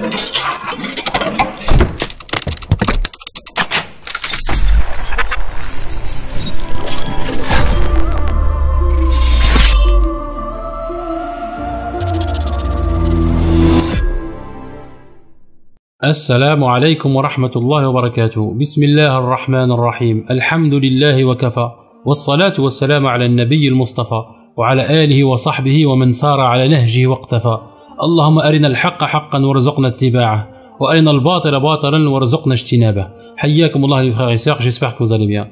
السلام عليكم ورحمة الله وبركاته. بسم الله الرحمن الرحيم. الحمد لله وكفى، والصلاة والسلام على النبي المصطفى وعلى آله وصحبه ومن سار على نهجه واقتفى. اللهم أرنا الحق حقا وارزقنا اتباعه، وأرنا الباطل باطلا وارزقنا اجتنابه. حياكم الله les frères et sœurs, j'espère que vous allez bien.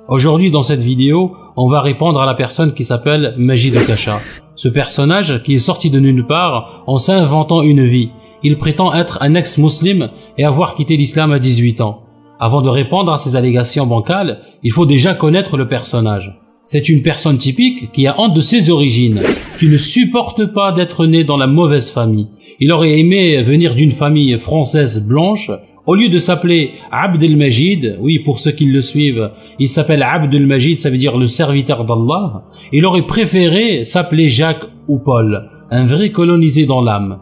Aujourd'hui, dans cette vidéo, on va répondre à la personne qui s'appelle Majid Okasha. Ce personnage qui est sorti de nulle part en s'inventant une vie. Il prétend être un ex-musulman et avoir quitté l'islam à 18 ans. Avant de répondre à ces allégations bancales, il faut déjà connaître le personnage. C'est une personne typique qui a honte de ses origines, qui ne supporte pas d'être né dans la mauvaise famille. Il aurait aimé venir d'une famille française blanche. Au lieu de s'appeler Abd el-Majid, oui, pour ceux qui le suivent, il s'appelle Abd el-Majid, ça veut dire le serviteur d'Allah. Il aurait préféré s'appeler Jacques ou Paul, un vrai colonisé dans l'âme.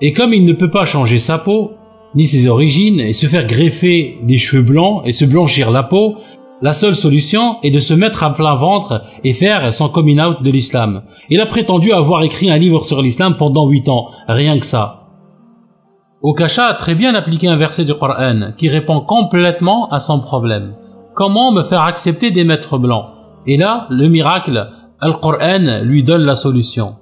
Et comme il ne peut pas changer sa peau, ni ses origines, et se faire greffer des cheveux blancs et se blanchir la peau, la seule solution est de se mettre à plein ventre et faire son coming out de l'islam. Il a prétendu avoir écrit un livre sur l'islam pendant 8 ans, rien que ça. Okasha a très bien appliqué un verset du Coran qui répond complètement à son problème. Comment me faire accepter des maîtres blancs? Et là, le miracle, Al-Qur'an lui donne la solution.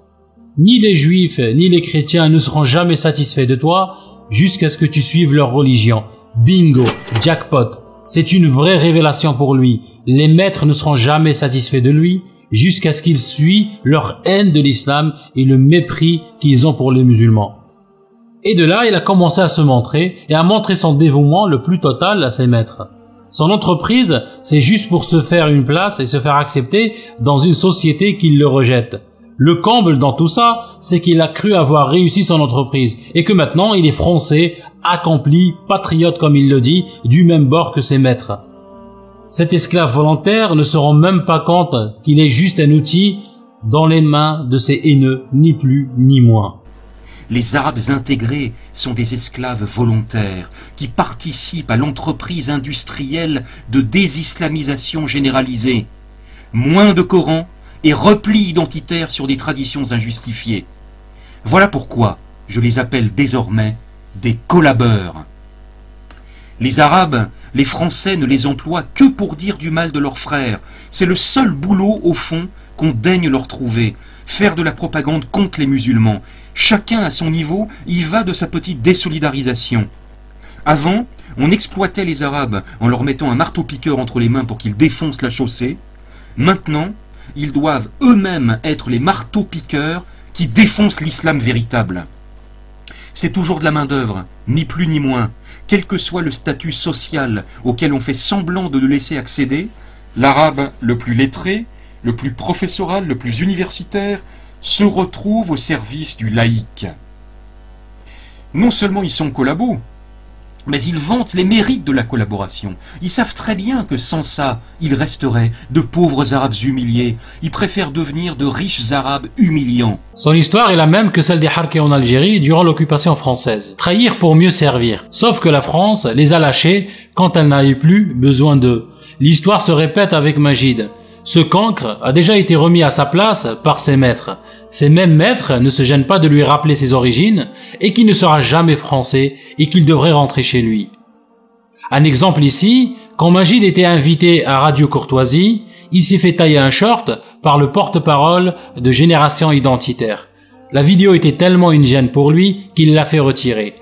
Ni les juifs ni les chrétiens ne seront jamais satisfaits de toi jusqu'à ce que tu suives leur religion. Bingo, jackpot. C'est une vraie révélation pour lui. Les maîtres ne seront jamais satisfaits de lui jusqu'à ce qu'il suit leur haine de l'islam et le mépris qu'ils ont pour les musulmans. Et de là, il a commencé à se montrer et à montrer son dévouement le plus total à ses maîtres. Son entreprise, c'est juste pour se faire une place et se faire accepter dans une société qui le rejette. Le comble dans tout ça, c'est qu'il a cru avoir réussi son entreprise et que maintenant il est français, accompli, patriote comme il le dit, du même bord que ses maîtres. Cet esclave volontaire ne se rend même pas compte qu'il est juste un outil dans les mains de ces haineux, ni plus ni moins. Les Arabes intégrés sont des esclaves volontaires qui participent à l'entreprise industrielle de désislamisation généralisée. Moins de Coran et repli identitaire sur des traditions injustifiées. Voilà pourquoi je les appelle désormais des collabeurs. Les Arabes, les Français ne les emploient que pour dire du mal de leurs frères. C'est le seul boulot, au fond, qu'on daigne leur trouver. Faire de la propagande contre les musulmans. Chacun à son niveau y va de sa petite désolidarisation. Avant, on exploitait les Arabes en leur mettant un marteau-piqueur entre les mains pour qu'ils défoncent la chaussée. Maintenant, ils doivent eux-mêmes être les marteaux-piqueurs qui défoncent l'islam véritable. C'est toujours de la main-d'œuvre, ni plus ni moins. Quel que soit le statut social auquel on fait semblant de le laisser accéder, l'arabe le plus lettré, le plus professoral, le plus universitaire, se retrouve au service du laïc. Non seulement ils sont collabos, mais ils vantent les mérites de la collaboration. Ils savent très bien que sans ça, ils resteraient de pauvres Arabes humiliés. Ils préfèrent devenir de riches Arabes humiliants. Son histoire est la même que celle des Harkis en Algérie durant l'occupation française. Trahir pour mieux servir. Sauf que la France les a lâchés quand elle n'avait plus besoin d'eux. L'histoire se répète avec Majid. Ce cancre a déjà été remis à sa place par ses maîtres. Ces mêmes maîtres ne se gênent pas de lui rappeler ses origines et qu'il ne sera jamais français et qu'il devrait rentrer chez lui. Un exemple ici, quand Majid était invité à Radio Courtoisie, il s'est fait tailler un short par le porte-parole de Génération Identitaire. La vidéo était tellement une gêne pour lui qu'il l'a fait retirer.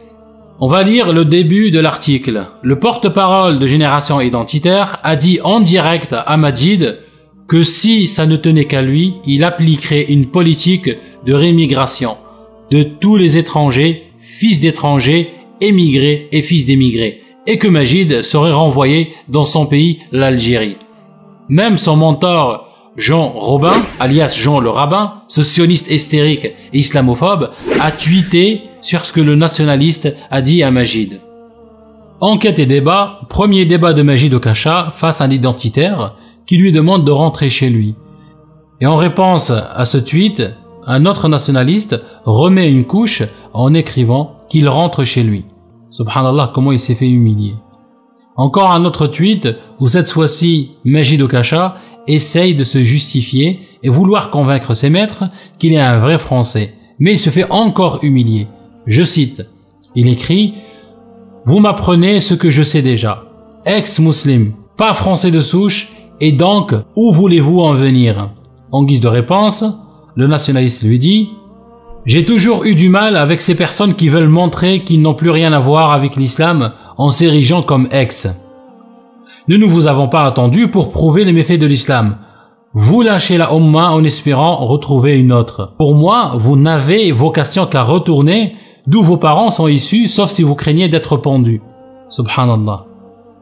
On va lire le début de l'article. Le porte-parole de Génération Identitaire a dit en direct à Majid que si ça ne tenait qu'à lui, il appliquerait une politique de rémigration de tous les étrangers, fils d'étrangers, émigrés et fils d'émigrés, et que Majid serait renvoyé dans son pays, l'Algérie. Même son mentor Jean Robin, alias Jean le Rabbin, ce sioniste hystérique et islamophobe, a tweeté sur ce que le nationaliste a dit à Majid. Enquête et débat, premier débat de Majid Okasha face à un identitaire qui lui demande de rentrer chez lui. Et en réponse à ce tweet, un autre nationaliste remet une couche en écrivant qu'il rentre chez lui. Subhanallah, comment il s'est fait humilier. Encore un autre tweet où cette fois-ci Majid Okacha essaye de se justifier et vouloir convaincre ses maîtres qu'il est un vrai Français. Mais il se fait encore humilier. Je cite, il écrit « Vous m'apprenez ce que je sais déjà. Ex-musulman, pas français de souche, et donc où voulez-vous en venir ?» En guise de réponse, le nationaliste lui dit « J'ai toujours eu du mal avec ces personnes qui veulent montrer qu'ils n'ont plus rien à voir avec l'islam en s'érigeant comme ex. Nous ne vous avons pas attendu pour prouver les méfaits de l'islam. Vous lâchez la Ummah en espérant retrouver une autre. Pour moi, vous n'avez vocation qu'à retourner d'où vos parents sont issus, sauf si vous craignez d'être pendus. » Subhanallah.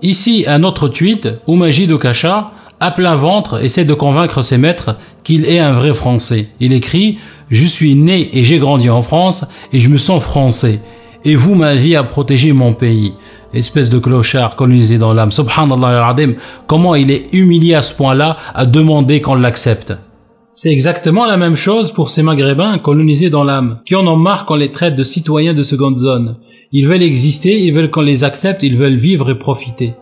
Ici, un autre tweet où Majid Okacha, à plein ventre, essaie de convaincre ses maîtres qu'il est un vrai Français. Il écrit « Je suis né et j'ai grandi en France et je me sens français. Et vous m'aviez à protéger mon pays. » Espèce de clochard colonisé dans l'âme. Subhanallah al-Adim, comment il est humilié à ce point-là à demander qu'on l'accepte. C'est exactement la même chose pour ces Maghrébins colonisés dans l'âme, qui en ont marre qu'on les traite de citoyens de seconde zone. Ils veulent exister, ils veulent qu'on les accepte, ils veulent vivre et profiter.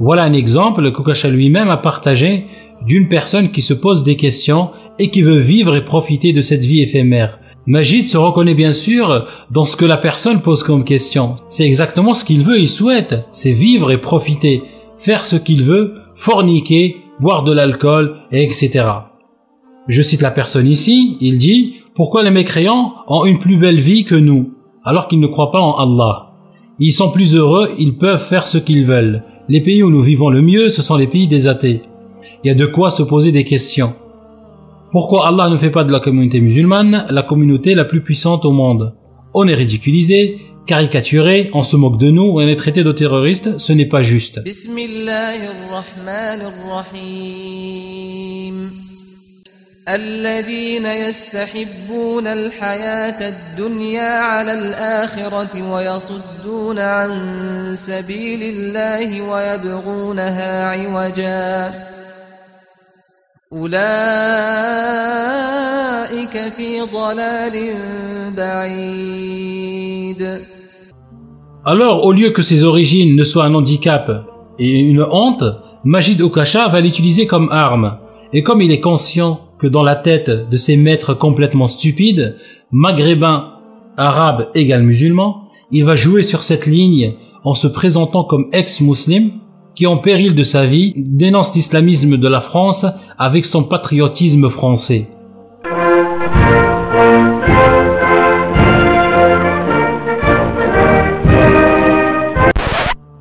Voilà un exemple qu'Okacha lui-même a partagé d'une personne qui se pose des questions et qui veut vivre et profiter de cette vie éphémère. Majid se reconnaît bien sûr dans ce que la personne pose comme question. C'est exactement ce qu'il veut, il souhaite, c'est vivre et profiter, faire ce qu'il veut, forniquer, boire de l'alcool, etc. Je cite la personne ici, il dit « Pourquoi les mécréants ont une plus belle vie que nous, alors qu'ils ne croient pas en Allah? Ils sont plus heureux, ils peuvent faire ce qu'ils veulent. Les pays où nous vivons le mieux, ce sont les pays des athées. Il y a de quoi se poser des questions. Pourquoi Allah ne fait pas de la communauté musulmane la communauté la plus puissante au monde? On est ridiculisé, caricaturé, on se moque de nous, on est traité de terroristes, ce n'est pas juste. الذين يستحبون الحياة الدنيا على الآخرة ويصدون عن سبيل الله ويبغونها عوجا أولئك في ضلال بعيد. Alors, au lieu que ses origines ne soient un handicap et une honte, Majid Okacha va l'utiliser comme arme. Et comme il est conscient que dans la tête de ces maîtres complètement stupides, maghrébins, arabes égale musulmans, il va jouer sur cette ligne en se présentant comme ex-musulman qui, en péril de sa vie, dénonce l'islamisme de la France avec son patriotisme français.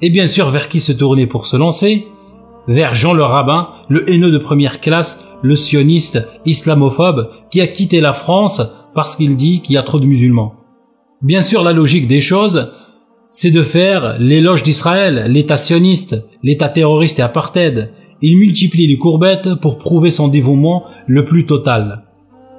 Et bien sûr, vers qui se tourner pour se lancer? Vers Jean le rabbin, le haineux de première classe, le sioniste, islamophobe, qui a quitté la France parce qu'il dit qu'il y a trop de musulmans. Bien sûr, la logique des choses, c'est de faire l'éloge d'Israël, l'État sioniste, l'État terroriste et apartheid. Il multiplie les courbettes pour prouver son dévouement le plus total.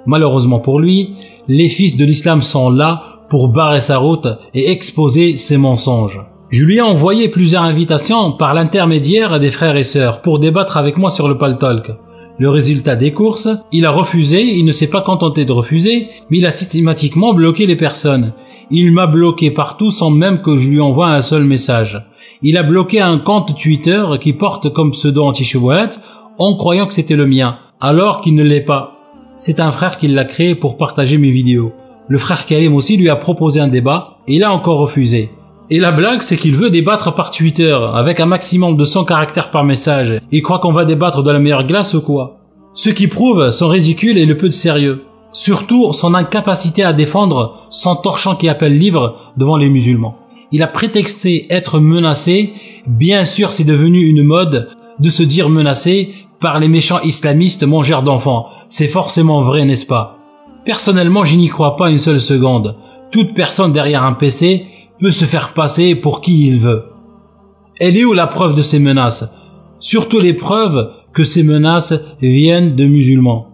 Malheureusement pour lui, les fils de l'islam sont là pour barrer sa route et exposer ses mensonges. Je lui ai envoyé plusieurs invitations par l'intermédiaire des frères et sœurs pour débattre avec moi sur le Paltalk. Le résultat des courses, il a refusé, il ne s'est pas contenté de refuser, mais il a systématiquement bloqué les personnes. Il m'a bloqué partout sans même que je lui envoie un seul message. Il a bloqué un compte Twitter qui porte comme pseudo anti-Shubhat en croyant que c'était le mien, alors qu'il ne l'est pas. C'est un frère qui l'a créé pour partager mes vidéos. Le frère Karim aussi lui a proposé un débat et il a encore refusé. Et la blague, c'est qu'il veut débattre par Twitter, avec un maximum de 100 caractères par message. Il croit qu'on va débattre de la meilleure glace ou quoi? Ce qui prouve son ridicule et le peu de sérieux. Surtout, son incapacité à défendre son torchon qui appelle livre devant les musulmans. Il a prétexté être menacé. Bien sûr, c'est devenu une mode de se dire menacé par les méchants islamistes mangeurs d'enfants. C'est forcément vrai, n'est-ce pas? Personnellement, je n'y crois pas une seule seconde. Toute personne derrière un PC peut se faire passer pour qui il veut. Elle est où la preuve de ces menaces? Surtout les preuves que ces menaces viennent de musulmans.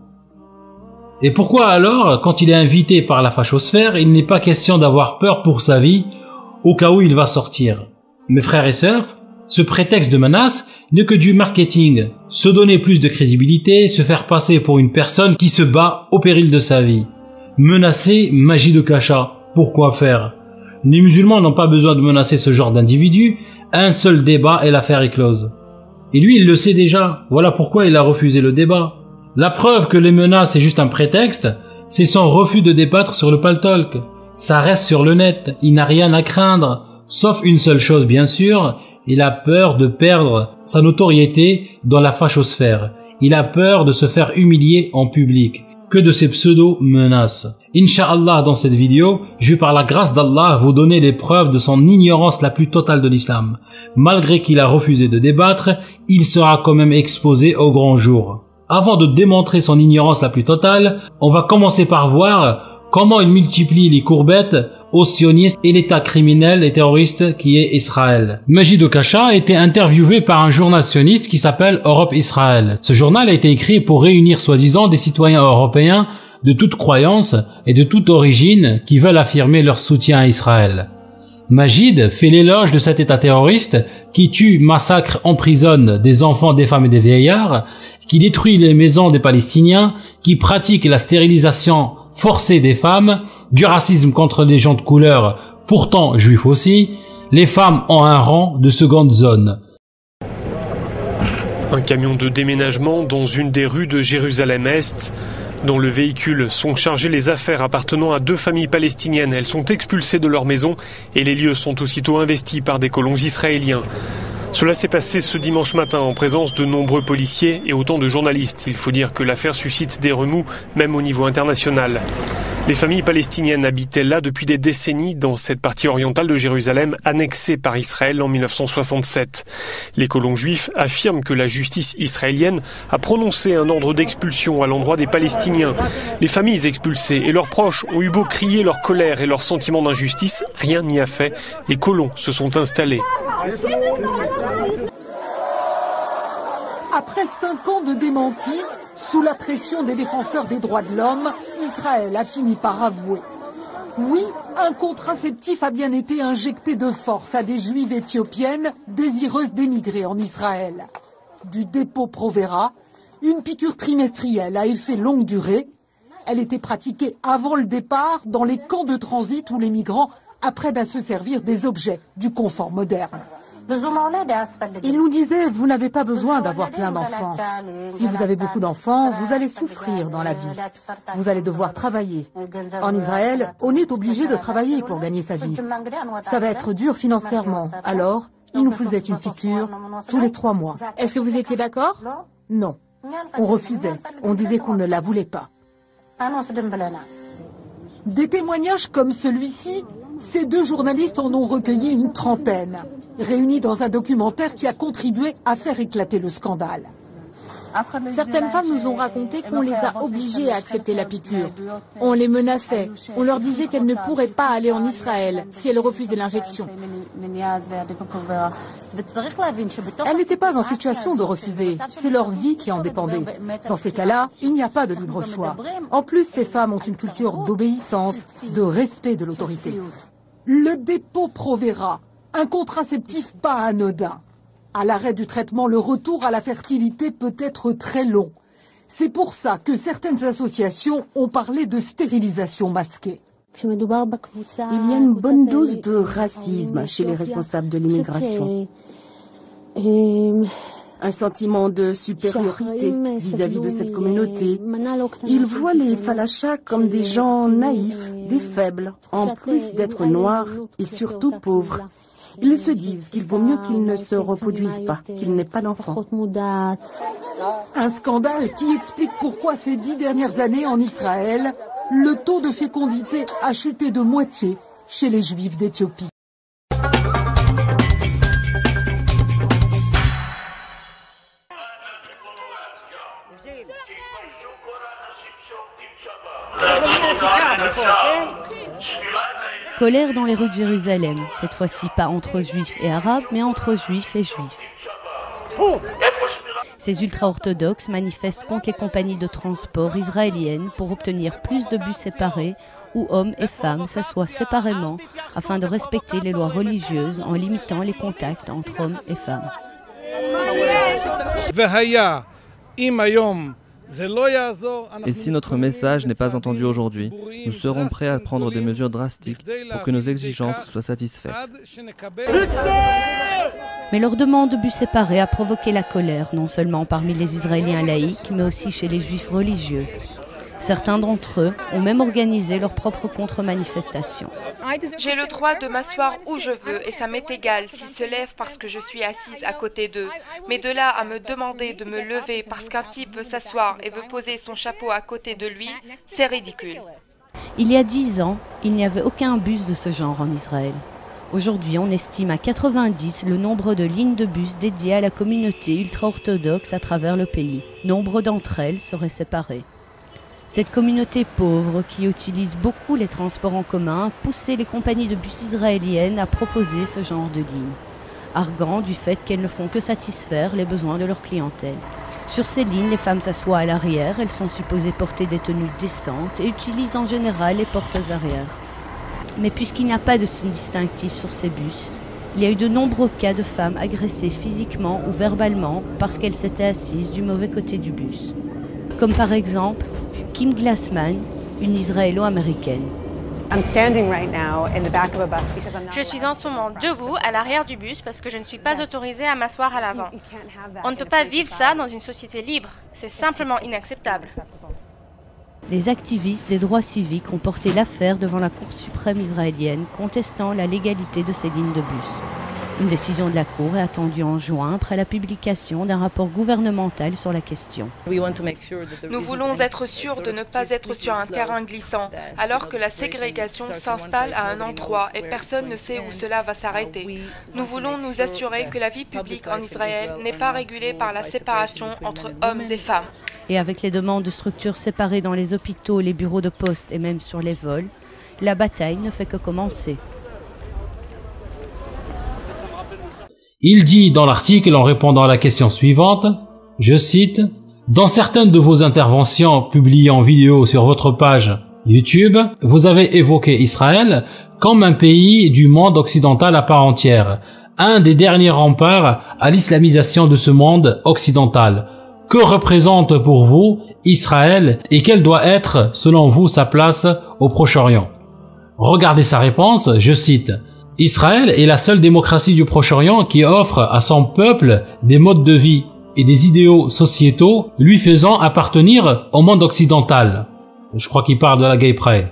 Et pourquoi alors, quand il est invité par la fachosphère, il n'est pas question d'avoir peur pour sa vie au cas où il va sortir? Mes frères et sœurs, ce prétexte de menace n'est que du marketing. Se donner plus de crédibilité, se faire passer pour une personne qui se bat au péril de sa vie. Menacer Majid Okacha, pourquoi faire? Les musulmans n'ont pas besoin de menacer ce genre d'individus. Un seul débat et l'affaire est close. Et lui, il le sait déjà. Voilà pourquoi il a refusé le débat. La preuve que les menaces est juste un prétexte, c'est son refus de débattre sur le Paltalk. Ça reste sur le net. Il n'a rien à craindre. Sauf une seule chose, bien sûr. Il a peur de perdre sa notoriété dans la fachosphère. Il a peur de se faire humilier en public. Que de ces pseudo-menaces. Inch'Allah, dans cette vidéo, je vais par la grâce d'Allah vous donner les preuves de son ignorance la plus totale de l'islam. Malgré qu'il a refusé de débattre, il sera quand même exposé au grand jour. Avant de démontrer son ignorance la plus totale, on va commencer par voir comment il multiplie les courbettes aux sionistes et l'état criminel et terroriste qui est Israël. Majid Okasha a été interviewé par un journal sioniste qui s'appelle Europe Israël. Ce journal a été écrit pour réunir soi-disant des citoyens européens de toute croyance et de toute origine qui veulent affirmer leur soutien à Israël. Majid fait l'éloge de cet état terroriste qui tue, massacre, emprisonne des enfants, des femmes et des vieillards, qui détruit les maisons des Palestiniens, qui pratique la stérilisation forcée des femmes, du racisme contre les gens de couleur, pourtant juifs aussi. Les femmes ont un rang de seconde zone. Un camion de déménagement dans une des rues de Jérusalem-Est. Dans le véhicule sont chargées les affaires appartenant à 2 familles palestiniennes. Elles sont expulsées de leur maison et les lieux sont aussitôt investis par des colons israéliens. Cela s'est passé ce dimanche matin en présence de nombreux policiers et autant de journalistes. Il faut dire que l'affaire suscite des remous, même au niveau international. Les familles palestiniennes habitaient là depuis des décennies dans cette partie orientale de Jérusalem annexée par Israël en 1967. Les colons juifs affirment que la justice israélienne a prononcé un ordre d'expulsion à l'endroit des Palestiniens. Les familles expulsées et leurs proches ont eu beau crier leur colère et leur sentiment d'injustice, rien n'y a fait. Les colons se sont installés. Après 5 ans de démenti, sous la pression des défenseurs des droits de l'homme, Israël a fini par avouer. Oui, un contraceptif a bien été injecté de force à des juives éthiopiennes désireuses d'émigrer en Israël. Du dépôt Provera, une piqûre trimestrielle à effet longue durée. Elle était pratiquée avant le départ dans les camps de transit où les migrants apprennent à se servir des objets du confort moderne. Il nous disait, vous n'avez pas besoin d'avoir plein d'enfants. Si vous avez beaucoup d'enfants, vous allez souffrir dans la vie. Vous allez devoir travailler. En Israël, on est obligé de travailler pour gagner sa vie. Ça va être dur financièrement. Alors, il nous faisait une piqûre tous les 3 mois. Est-ce que vous étiez d'accord? Non. On refusait. On disait qu'on ne la voulait pas. Des témoignages comme celui-ci, ces 2 journalistes en ont recueilli une trentaine, réunis dans un documentaire qui a contribué à faire éclater le scandale. Certaines femmes nous ont raconté qu'on les a obligées à accepter la piqûre. On les menaçait. On leur disait qu'elles ne pourraient pas aller en Israël si elles refusaient l'injection. Elles n'étaient pas en situation de refuser. C'est leur vie qui en dépendait. Dans ces cas-là, il n'y a pas de libre choix. En plus, ces femmes ont une culture d'obéissance, de respect de l'autorité. Le dépôt Provera, un contraceptif pas anodin. À l'arrêt du traitement, le retour à la fertilité peut être très long. C'est pour ça que certaines associations ont parlé de stérilisation masquée. Il y a une bonne dose de racisme chez les responsables de l'immigration. Un sentiment de supériorité vis-à-vis de cette communauté. Ils voient les falachas comme des gens naïfs, des faibles, en plus d'être noirs et surtout pauvres. Ils se disent qu'il vaut mieux qu'ils ne se reproduisent pas, qu'ils n'aient pas d'enfants. Un scandale qui explique pourquoi ces 10 dernières années en Israël, le taux de fécondité a chuté de moitié chez les Juifs d'Éthiopie. Colère dans les rues de Jérusalem, cette fois-ci pas entre juifs et arabes, mais entre juifs et juifs. Ces ultra-orthodoxes manifestent contre les compagnies de transport israéliennes pour obtenir plus de bus séparés où hommes et femmes s'assoient séparément afin de respecter les lois religieuses en limitant les contacts entre hommes et femmes. Et si notre message n'est pas entendu aujourd'hui, nous serons prêts à prendre des mesures drastiques pour que nos exigences soient satisfaites. Mais leur demande de bus séparés a provoqué la colère, non seulement parmi les Israéliens laïcs, mais aussi chez les Juifs religieux. Certains d'entre eux ont même organisé leur propre contre-manifestation. J'ai le droit de m'asseoir où je veux et ça m'est égal s'ils se lèvent parce que je suis assise à côté d'eux. Mais de là à me demander de me lever parce qu'un type veut s'asseoir et veut poser son chapeau à côté de lui, c'est ridicule. Il y a 10 ans, il n'y avait aucun bus de ce genre en Israël. Aujourd'hui, on estime à 90 le nombre de lignes de bus dédiées à la communauté ultra-orthodoxe à travers le pays. Nombre d'entre elles seraient séparées. Cette communauté pauvre, qui utilise beaucoup les transports en commun, a poussé les compagnies de bus israéliennes à proposer ce genre de lignes, arguant du fait qu'elles ne font que satisfaire les besoins de leur clientèle. Sur ces lignes, les femmes s'assoient à l'arrière, elles sont supposées porter des tenues décentes et utilisent en général les portes arrière. Mais puisqu'il n'y a pas de signe distinctif sur ces bus, il y a eu de nombreux cas de femmes agressées physiquement ou verbalement parce qu'elles s'étaient assises du mauvais côté du bus. Comme par exemple Kim Glassman, une Israélo-américaine. Je suis en ce moment debout à l'arrière du bus parce que je ne suis pas autorisée à m'asseoir à l'avant. On ne peut pas vivre ça dans une société libre. C'est simplement inacceptable. Les activistes des droits civiques ont porté l'affaire devant la Cour suprême israélienne, contestant la légalité de ces lignes de bus. Une décision de la Cour est attendue en juin après la publication d'un rapport gouvernemental sur la question. Nous voulons être sûrs de ne pas être sur un terrain glissant, alors que la ségrégation s'installe à un endroit et personne ne sait où cela va s'arrêter. Nous voulons nous assurer que la vie publique en Israël n'est pas régulée par la séparation entre hommes et femmes. Et avec les demandes de structures séparées dans les hôpitaux, les bureaux de poste et même sur les vols, la bataille ne fait que commencer. Il dit dans l'article en répondant à la question suivante, je cite, « Dans certaines de vos interventions publiées en vidéo sur votre page YouTube, vous avez évoqué Israël comme un pays du monde occidental à part entière, un des derniers remparts à l'islamisation de ce monde occidental. Que représente pour vous Israël et quelle doit être, selon vous, sa place au Proche-Orient ?» Regardez sa réponse, je cite, « Israël est la seule démocratie du Proche-Orient qui offre à son peuple des modes de vie et des idéaux sociétaux lui faisant appartenir au monde occidental. » Je crois qu'il parle de la Gay Pride.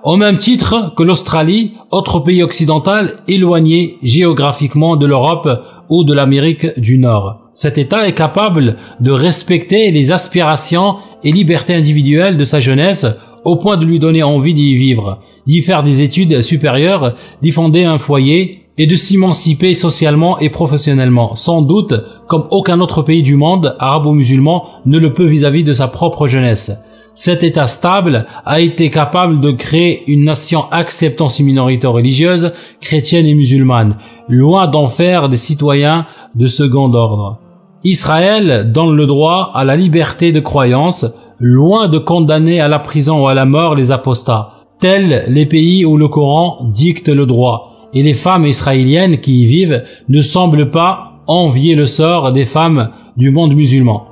Au même titre que l'Australie, autre pays occidental éloigné géographiquement de l'Europe ou de l'Amérique du Nord. Cet État est capable de respecter les aspirations et libertés individuelles de sa jeunesse au point de lui donner envie d'y vivre, d'y faire des études supérieures, d'y fonder un foyer et de s'émanciper socialement et professionnellement, sans doute comme aucun autre pays du monde arabo-musulman ne le peut vis-à-vis de sa propre jeunesse. Cet État stable a été capable de créer une nation acceptant ses minorités religieuses, chrétiennes et musulmanes, loin d'en faire des citoyens de second ordre. Israël donne le droit à la liberté de croyance, loin de condamner à la prison ou à la mort les apostats, tels les pays où le Coran dicte le droit, et les femmes israéliennes qui y vivent ne semblent pas envier le sort des femmes du monde musulman.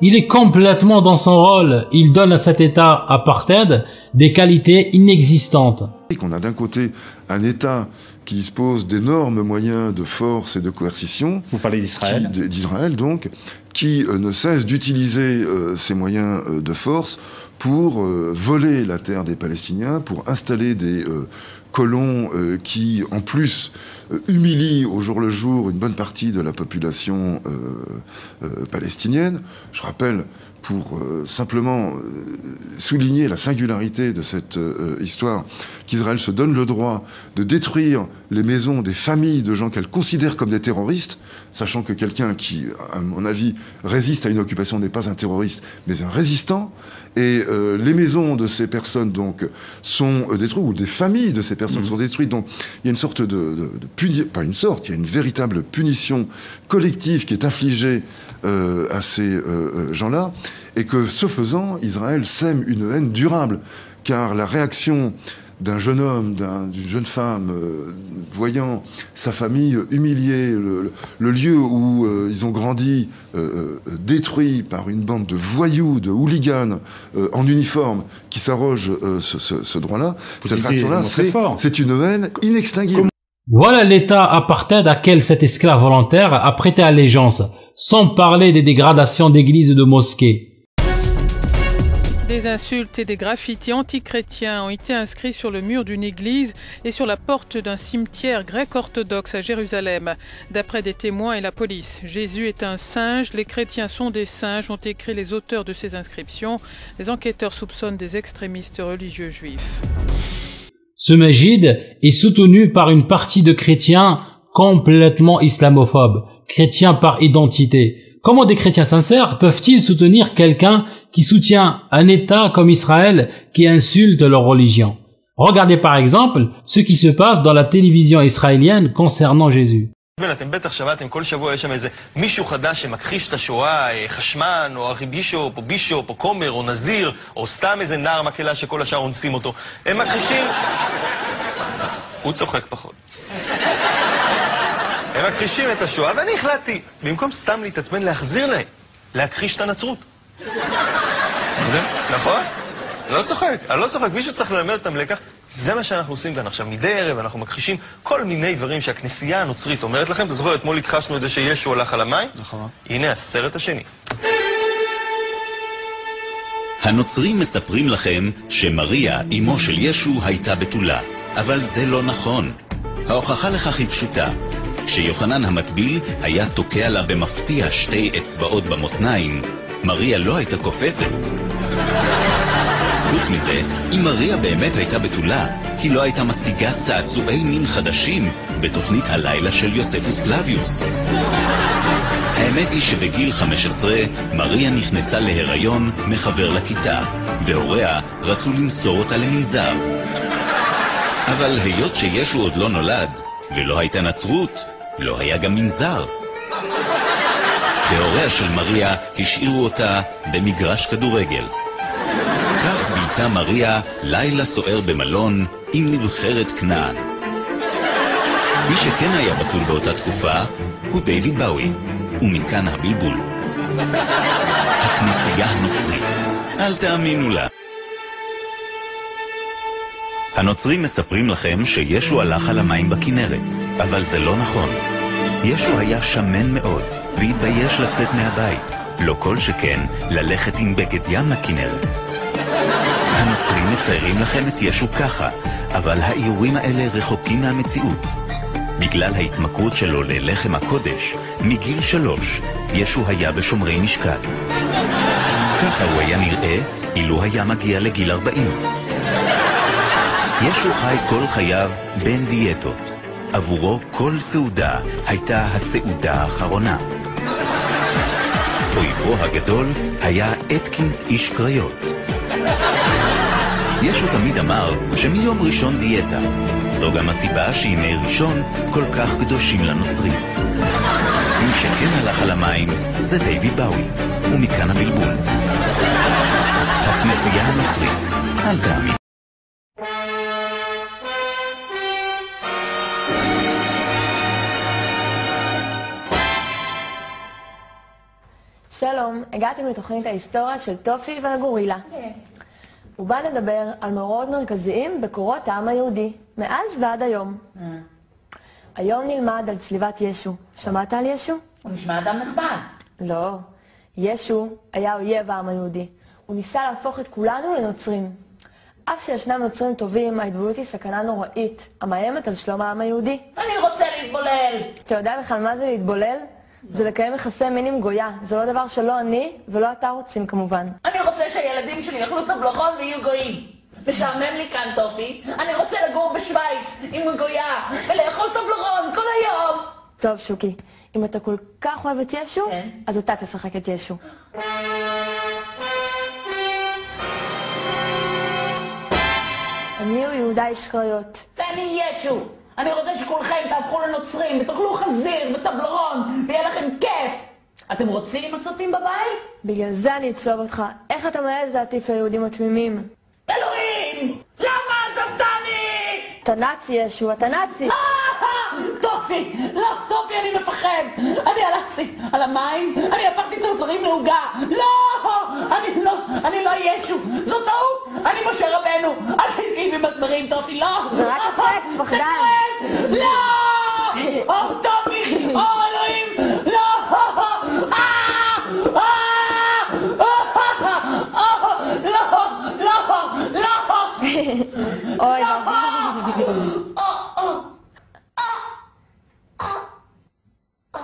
Il est complètement dans son rôle, il donne à cet État apartheid des qualités inexistantes. On a d'un côté un État qui dispose d'énormes moyens de force et de coercition. Vous parlez d'Israël. D'Israël donc, qui ne cesse d'utiliser ces moyens de force pour voler la terre des Palestiniens, pour installer des colons qui, en plus, humilient au jour le jour une bonne partie de la population palestinienne. Je rappelle, pour simplement souligner la singularité de cette histoire, qu'Israël se donne le droit de détruire les maisons des familles de gens qu'elle considère comme des terroristes, sachant que quelqu'un qui, à mon avis, résiste à une occupation n'est pas un terroriste, mais un résistant. Et les maisons de ces personnes donc sont détruites, ou des familles de ces personnes sont détruites. Donc il y a une sorte pas une sorte, il y a une véritable punition collective qui est infligée à ces gens-là, et que ce faisant, Israël sème une haine durable, car la réaction d'un jeune homme, d'une jeune femme, voyant sa famille humiliée, le lieu où ils ont grandi détruit par une bande de voyous, de hooligans en uniforme qui s'arrogent ce droit-là, cette réaction-là, c'est une haine inextinguible. Voilà l'état apartheid auquel cet esclave volontaire a prêté allégeance, sans parler des dégradations d'églises et de mosquées. Des insultes et des graffitis antichrétiens ont été inscrits sur le mur d'une église et sur la porte d'un cimetière grec-orthodoxe à Jérusalem. D'après des témoins et la police, Jésus est un singe, les chrétiens sont des singes, ont écrit les auteurs de ces inscriptions. Les enquêteurs soupçonnent des extrémistes religieux juifs. Ce Majid est soutenu par une partie de chrétiens complètement islamophobes, chrétiens par identité. Comment des chrétiens sincères peuvent-ils soutenir quelqu'un qui soutient un État comme Israël qui insulte leur religion? Regardez par exemple ce qui se passe dans la télévision israélienne concernant Jésus. אתם בטח שמעתם, כל שבוע יש שם איזה מישהו חדש שמכחיש את השואה, חשמן, או ארכיבישופ, או בישופ, או כומר, או נזיר, או סתם איזה נער מקהלה שכל השאר אונסים אותו. הם מכחישים... הוא צוחק פחות. הם מכחישים את השואה, ואני החלטתי, במקום סתם להתעצבן, להחזיר להם, להכחיש את הנצרות. נכון? אני לא צוחק, מישהו צריך ללמד אותם לקח. זה מה שאנחנו עושים כאן עכשיו. מדי ערב אנחנו מכחישים כל מיני דברים שהכנסייה הנוצרית אומרת לכם. אתה זוכר, אתמול הכחשנו את זה שישו הלך על המים? נכון. הנה הסרט השני. הנוצרים מספרים לכם שמריה, אמו של ישו, הייתה בתולה. אבל זה לא נכון. ההוכחה לכך היא פשוטה. כשיוחנן המטביל היה תוקע לה במפתיע 2 אצבעות במותניים, מריה לא הייתה קופצת. חוץ מזה, אם מריה באמת הייתה בתולה, היא לא הייתה מציגה צעצועי מין חדשים בתוכנית הלילה של יוספוס פלביוס. האמת היא שבגיל 15 מריה נכנסה להיריון מחבר לכיתה, והוריה רצו למסור אותה למנזר. אבל היות שישו עוד לא נולד, ולא הייתה נצרות, לא היה גם מנזר. והוריה של מריה השאירו אותה במגרש כדורגל. כך בילתה מריה לילה סוער במלון עם נבחרת כנען. מי שכן היה בתול באותה תקופה הוא דיוויד באוי, ומכאן הבלבול. הכנסייה הנוצרית, אל תאמינו לה. הנוצרים מספרים לכם שישו הלך על המים בכנרת, אבל זה לא נכון. ישו היה שמן מאוד והתבייש לצאת מהבית, לא כל שכן ללכת עם בגד ים לכנרת. הנוצרים מציירים לכם את ישו ככה, אבל האיורים האלה רחוקים מהמציאות. בגלל ההתמכרות שלו ללחם הקודש, מגיל 3, ישו היה בשומרי משקל. ככה הוא היה נראה אילו היה מגיע לגיל 40. ישו חי כל חייו בין דיאטות. עבורו כל סעודה הייתה הסעודה האחרונה. אויבו הגדול היה אתקינס איש קריות. ישו תמיד אמר שמיום ראשון דיאטה. זו גם הסיבה שימי ראשון כל כך קדושים לנוצרים. מי שכן הלך על המים זה דיוויד באוי, ומכאן הבלבול. הכנסייה הנוצרית, אל תאמין. שלום, הגעתי מתוכנית ההיסטוריה של טופי והגורילה. ובה נדבר על מאורעות מרכזיים בקורות העם היהודי, מאז ועד היום. היום נלמד על צליבת ישו. שמעת על ישו? הוא נשמע אדם נכבד. לא. ישו היה אויב העם היהודי. הוא ניסה להפוך את כולנו לנוצרים. אף שישנם נוצרים טובים, ההתבוללות היא סכנה נוראית, המאיימת על שלום העם היהודי. אני רוצה להתבולל. אתה יודע בכלל מה זה להתבולל? זה לקיים יחסי מין עם גויה. זה לא דבר שלא אני ולא אתה רוצים כמובן. אני רוצה שהילדים שלי יאכלו טבלרון ויהיו גויים. משעמם לי כאן טופי. אני רוצה לגור בשוויץ עם גויה ולאכול טבלרון כל היום. טוב שוקי, אם אתה כל כך אוהב את ישו, אז אתה תשחק את ישו. אני הוא יהודה איש קריות. ואני ישו. אני רוצה שכולכם תהפכו לנוצרים ותאכלו חזיר וטבלרון ויהיה לכם כיף. אתם רוצים הצופים בבית? בגלל זה אני אצלוב אותך. איך אתה מעז להטיף ליהודים התמימים? אלוהים! למה עזבתני? אתה נאצי ישו, אתה נאצי. טופי, לא, טופי, אני מפחד. אני הלכתי על המים, אני הפכתי צרצרים לעוגה. לא, אני לא ישו. זו טעות, אני משה רבנו. אל תגידי במסמרים, טופי, לא. זה רק אפק, פחדן. לא! טופי, אלוהים, לא! אוי,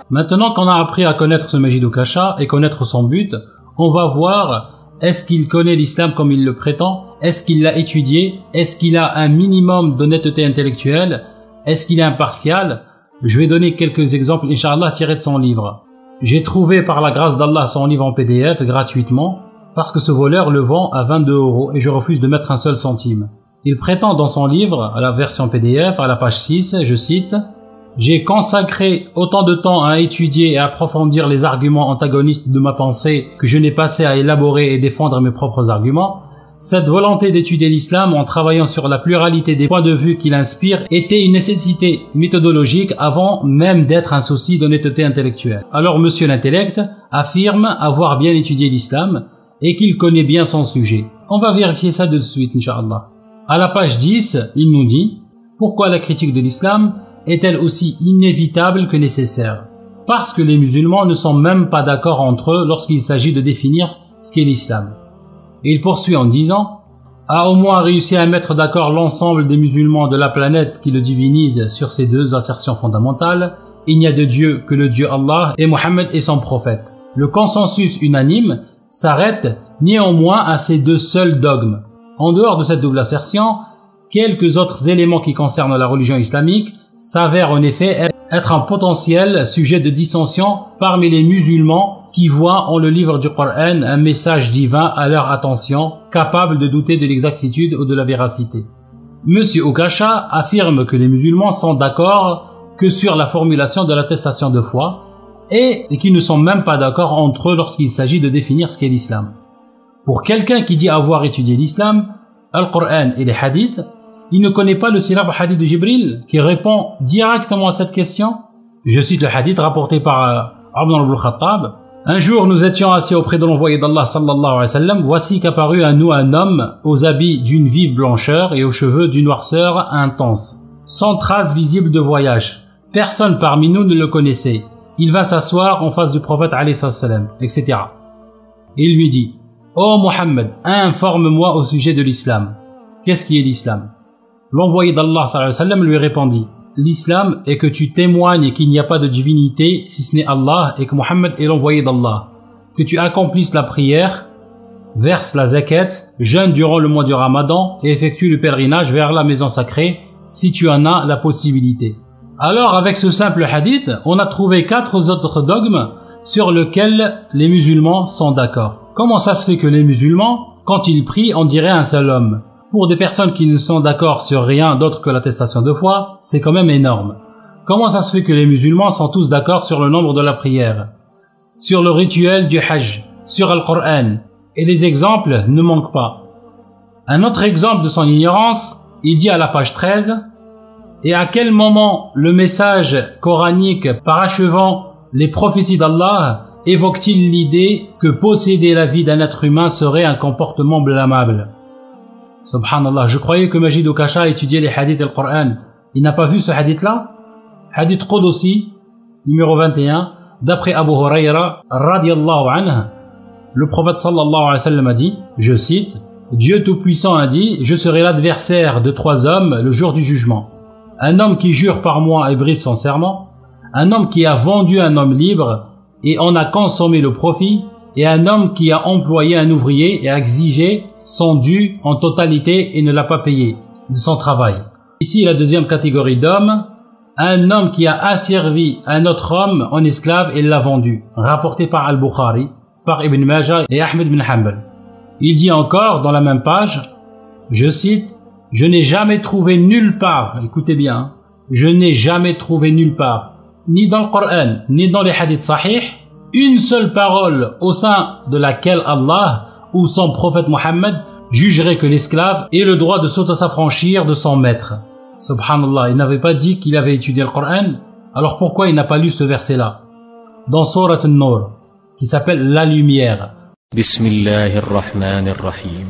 Maintenant qu'on a appris à connaître ce Majid Oukasha et connaître son but, on va voir est-ce qu'il connaît l'islam comme il le prétend, est-ce qu'il l'a étudié, est-ce qu'il a un minimum d'honnêteté intellectuelle, est-ce qu'il est impartial. Je vais donner quelques exemples, Inch'Allah, tirés de son livre. J'ai trouvé par la grâce d'Allah son livre en PDF gratuitement parce que ce voleur le vend à 22 € et je refuse de mettre un seul centime. Il prétend dans son livre, à la version PDF, à la page 6, je cite: « J'ai consacré autant de temps à étudier et à approfondir les arguments antagonistes de ma pensée que je n'ai passé à élaborer et défendre mes propres arguments. Cette volonté d'étudier l'islam en travaillant sur la pluralité des points de vue qu'il inspire était une nécessité méthodologique avant même d'être un souci d'honnêteté intellectuelle. » Alors monsieur l'intellect affirme avoir bien étudié l'islam et qu'il connaît bien son sujet. On va vérifier ça de suite, Inch'Allah. À la page 10, il nous dit « Pourquoi la critique de l'islam est-elle aussi inévitable que nécessaire ? Parce que les musulmans ne sont même pas d'accord entre eux lorsqu'il s'agit de définir ce qu'est l'islam. » Et il poursuit en disant « A au moins réussi à mettre d'accord l'ensemble des musulmans de la planète qui le divinisent sur ces deux assertions fondamentales. Il n'y a de Dieu que le Dieu Allah et Mohammed est son prophète. » Le consensus unanime s'arrête néanmoins à ces deux seuls dogmes. En dehors de cette double assertion, quelques autres éléments qui concernent la religion islamique s'avèrent en effet être un potentiel sujet de dissension parmi les musulmans qui voient en le livre du Coran un message divin à leur attention, capable de douter de l'exactitude ou de la véracité. Monsieur Oukasha affirme que les musulmans sont d'accord que sur la formulation de l'attestation de foi et qu'ils ne sont même pas d'accord entre eux lorsqu'il s'agit de définir ce qu'est l'islam. Pour quelqu'un qui dit avoir étudié l'islam, le Coran et les hadiths, il ne connaît pas le célèbre hadith de Jibril qui répond directement à cette question. Je cite le hadith rapporté par Omar ibn al-Khattab. Un jour, nous étions assis auprès de l'envoyé d'Allah sallallahu alayhi wa sallam. Voici qu'apparut à nous un homme aux habits d'une vive blancheur et aux cheveux d'une noirceur intense, sans trace visible de voyage. Personne parmi nous ne le connaissait. Il va s'asseoir en face du prophète alayhi salam, etc. Et il lui dit: Ô Mohammed, informe-moi au sujet de l'islam. Qu'est-ce qui est l'islam? L'envoyé d'Allah sallallahu alayhi wa sallam lui répondit: l'islam est que tu témoignes qu'il n'y a pas de divinité si ce n'est Allah et que Mohammed est l'envoyé d'Allah, que tu accomplisses la prière, verses la zakat, jeûnes durant le mois du Ramadan et effectues le pèlerinage vers la maison sacrée si tu en as la possibilité. Alors avec ce simple hadith, on a trouvé 4 autres dogmes sur lesquels les musulmans sont d'accord. Comment ça se fait que les musulmans, quand ils prient, on dirait un seul homme? Pour des personnes qui ne sont d'accord sur rien d'autre que l'attestation de foi, c'est quand même énorme. Comment ça se fait que les musulmans sont tous d'accord sur le nombre de la prière, sur le rituel du Hajj, sur le Coran? Et les exemples ne manquent pas. Un autre exemple de son ignorance, il dit à la page 13: « Et à quel moment le message coranique parachevant les prophéties d'Allah évoque-t-il l'idée que posséder la vie d'un être humain serait un comportement blâmable ?» Subhanallah, je croyais que Majid Oukasha étudiait les hadiths et le Coran. Il n'a pas vu ce hadith-là? Hadith Qudusi, numéro 21, d'après Abu Huraira, radiallahu anhu, le prophète sallallahu alayhi wa sallam a dit, je cite, « Dieu Tout-Puissant a dit, je serai l'adversaire de 3 hommes le jour du jugement. Un homme qui jure par moi et brise son serment, un homme qui a vendu un homme libre et en a consommé le profit, et un homme qui a employé un ouvrier et a exigé son dû en totalité et ne l'a pas payé de son travail. » Ici, la deuxième catégorie d'hommes, un homme qui a asservi un autre homme en esclave et l'a vendu, rapporté par Al-Bukhari, par Ibn Majah et Ahmed bin Hanbal. Il dit encore dans la même page, je cite, « Je n'ai jamais trouvé nulle part, écoutez bien, je n'ai jamais trouvé nulle part, ni dans le Coran, ni dans les hadiths sahih, une seule parole au sein de laquelle Allah ou son prophète Mohammed jugerait que l'esclave ait le droit de s'auto-s'affranchir de son maître. Subhanallah, il n'avait pas dit qu'il avait étudié le Coran, alors pourquoi il n'a pas lu ce verset-là dans Sourate An-Nur, qui s'appelle La Lumière. Bismillahirrahmanirrahim.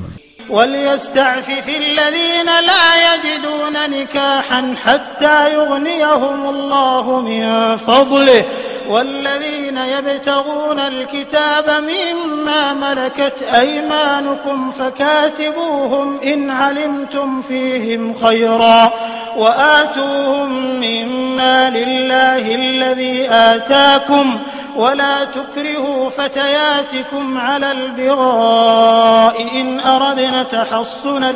وليستعفف الذين لا يجدون نكاحا حتى يغنيهم الله من فضله والذين يبتغون الكتاب مما ملكت أيمانكم فكاتبوهم إن علمتم فيهم خيرا وآتوهم مما لله الذي آتاكم ولا تكرهوا فتياتكم على البغاء إن أردنا تحصنا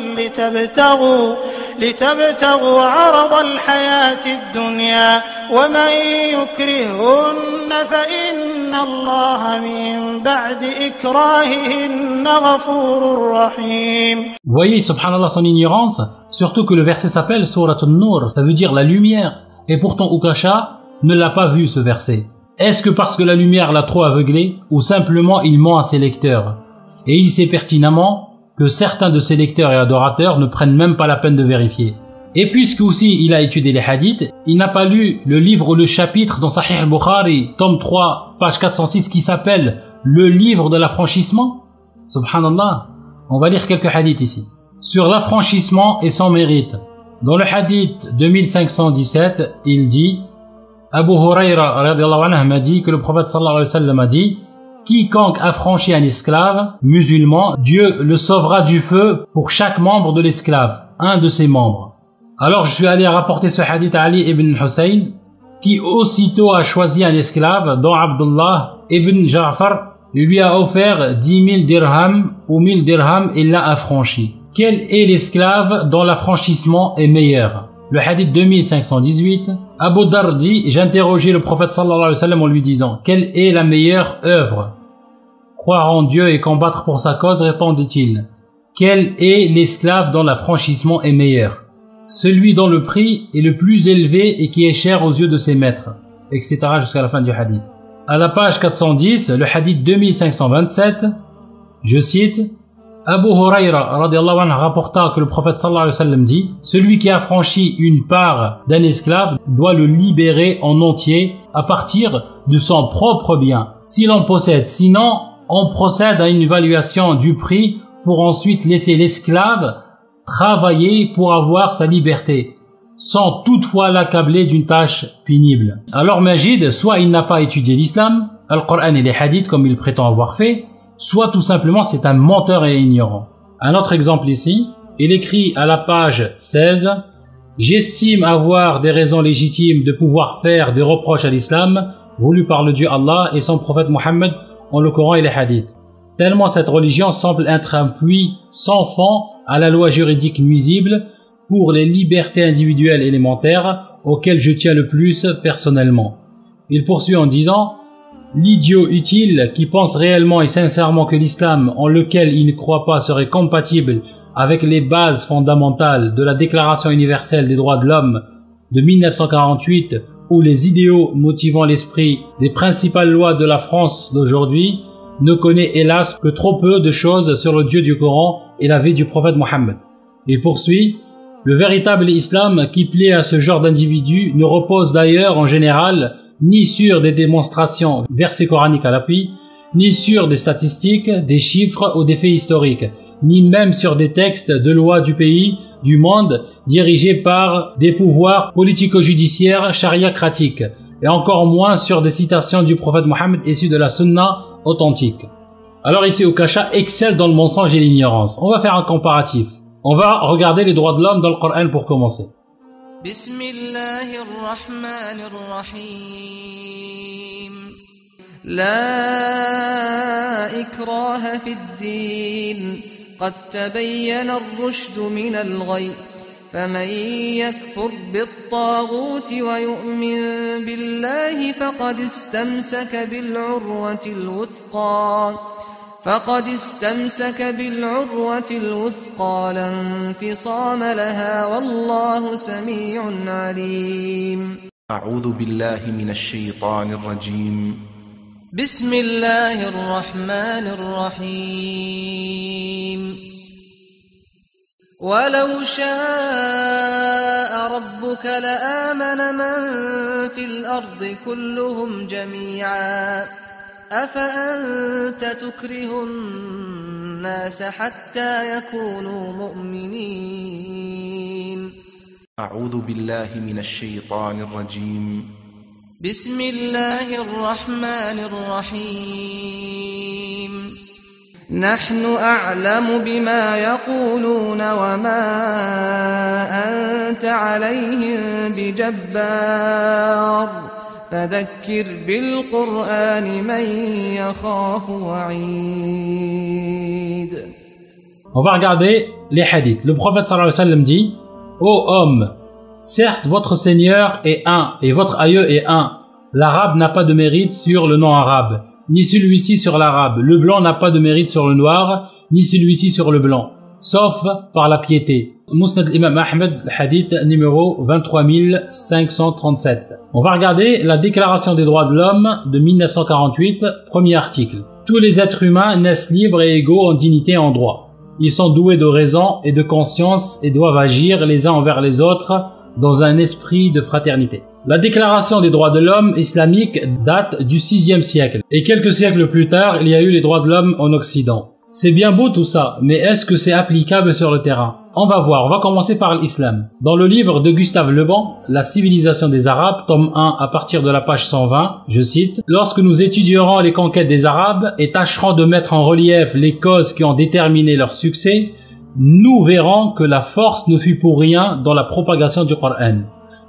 لتبتغوا عرض الحياة الدنيا ومن يكرهن فإن الله من بعد إكراههن غفور رحيم. Vous voyez, subhanallah, son ignorance, surtout que le verset s'appelle Surat An-Nur, ça veut dire la lumière, et pourtant Ukasha ne l'a pas vu ce verset. Est-ce que parce que la lumière l'a trop aveuglé, ou simplement il ment à ses lecteurs? Et il sait pertinemment que certains de ses lecteurs et adorateurs ne prennent même pas la peine de vérifier. Et puisque aussi il a étudié les hadiths, il n'a pas lu le livre ou le chapitre dans Sahih al-Bukhari, tome 3, page 406, qui s'appelle le livre de l'affranchissement. Subhanallah, on va lire quelques hadiths ici. Sur l'affranchissement et son mérite. Dans le hadith 2517, il dit, Abu Huraira radiallahu anhu m'a dit que le prophète sallallahu alayhi wa sallam a dit, quiconque affranchit un esclave musulman, Dieu le sauvera du feu pour chaque membre de l'esclave, un de ses membres. Alors je suis allé rapporter ce hadith à Ali ibn Hussein, qui aussitôt a choisi un esclave dont Abdullah ibn Ja'far lui a offert 10 000 dirhams ou 1000 dirhams et l'a affranchi. Quel est l'esclave dont l'affranchissement est meilleur? Le hadith 2518, Abu Dar dit, j'interrogeai le prophète sallallahu alayhi wa sallam en lui disant, quelle est la meilleure œuvre? Croire en Dieu et combattre pour sa cause, répondit-il. Quel est l'esclave dont l'affranchissement est meilleur? Celui dont le prix est le plus élevé et qui est cher aux yeux de ses maîtres, etc. jusqu'à la fin du hadith. À la page 410, le hadith 2527, je cite, Abu Huraira radiallahu anhu rapporta que le prophète sallallahu alayhi wa sallam dit, celui qui affranchit une part d'un esclave doit le libérer en entier à partir de son propre bien, s'il en possède. Sinon, on procède à une évaluation du prix pour ensuite laisser l'esclave travailler pour avoir sa liberté, sans toutefois l'accabler d'une tâche pénible. Alors Majid, soit il n'a pas étudié l'islam, le Coran et les hadiths comme il prétend avoir fait, soit tout simplement c'est un menteur et ignorant. Un autre exemple ici, il écrit à la page 16, « J'estime avoir des raisons légitimes de pouvoir faire des reproches à l'islam, voulu par le Dieu Allah et son prophète Mohammed en le Coran et les hadiths. Tellement cette religion semble être un puits sans fond à la loi juridique nuisible pour les libertés individuelles élémentaires auxquelles je tiens le plus personnellement. » Il poursuit en disant, l'idiot utile qui pense réellement et sincèrement que l'islam en lequel il ne croit pas serait compatible avec les bases fondamentales de la Déclaration universelle des droits de l'homme de 1948 ou les idéaux motivant l'esprit des principales lois de la France d'aujourd'hui ne connaît hélas que trop peu de choses sur le Dieu du Coran et la vie du prophète Mohammed. Il poursuit, le véritable islam qui plaît à ce genre d'individus ne repose d'ailleurs en général ni sur des démonstrations, versets coraniques à l'appui, ni sur des statistiques, des chiffres ou des faits historiques, ni même sur des textes de loi du pays, du monde, dirigés par des pouvoirs politico-judiciaires chariacratiques, et encore moins sur des citations du prophète Mohammed issues de la sunna authentique. Alors ici, Ukasha excelle dans le mensonge et l'ignorance. On va faire un comparatif. On va regarder les droits de l'homme dans le Coran pour commencer. بسم الله الرحمن الرحيم لا إكراه في الدين قد تبين الرشد من الغي فمن يكفر بالطاغوت ويؤمن بالله فقد استمسك بالعروة الوثقى لا انفصام لها والله سميع عليم. أعوذ بالله من الشيطان الرجيم. بسم الله الرحمن الرحيم ولو شاء ربك لآمن من في الأرض كلهم جميعا أفأنت تكره الناس حتى يكونوا مؤمنين أعوذ بالله من الشيطان الرجيم بسم الله الرحمن الرحيم نحن أعلم بما يقولون وما أنت عليهم بجبار فذكر بالقرآن من يخاف وعيد. On va regarder les hadiths. Le prophète sallallahu alayhi wa sallam dit: Ô homme, certes votre Seigneur est un et votre aïeux est un. L'arabe n'a pas de mérite sur le non-arabe, ni celui-ci sur l'arabe. Le blanc n'a pas de mérite sur le noir, ni celui-ci sur le blanc, sauf par la piété. Musnad l'imam Ahmed, hadith numéro 23537. On va regarder la Déclaration des droits de l'homme de 1948, premier article. Tous les êtres humains naissent libres et égaux en dignité et en droit. Ils sont doués de raison et de conscience et doivent agir les uns envers les autres dans un esprit de fraternité. La Déclaration des droits de l'homme islamique date du 6e siècle. Et quelques siècles plus tard, il y a eu les droits de l'homme en Occident. C'est bien beau tout ça, mais est-ce que c'est applicable sur le terrain? On va voir, on va commencer par l'islam. Dans le livre de Gustave Le Bon, La civilisation des Arabes, tome 1 à partir de la page 120, je cite: « Lorsque nous étudierons les conquêtes des Arabes et tâcherons de mettre en relief les causes qui ont déterminé leur succès, nous verrons que la force ne fut pour rien dans la propagation du Coran.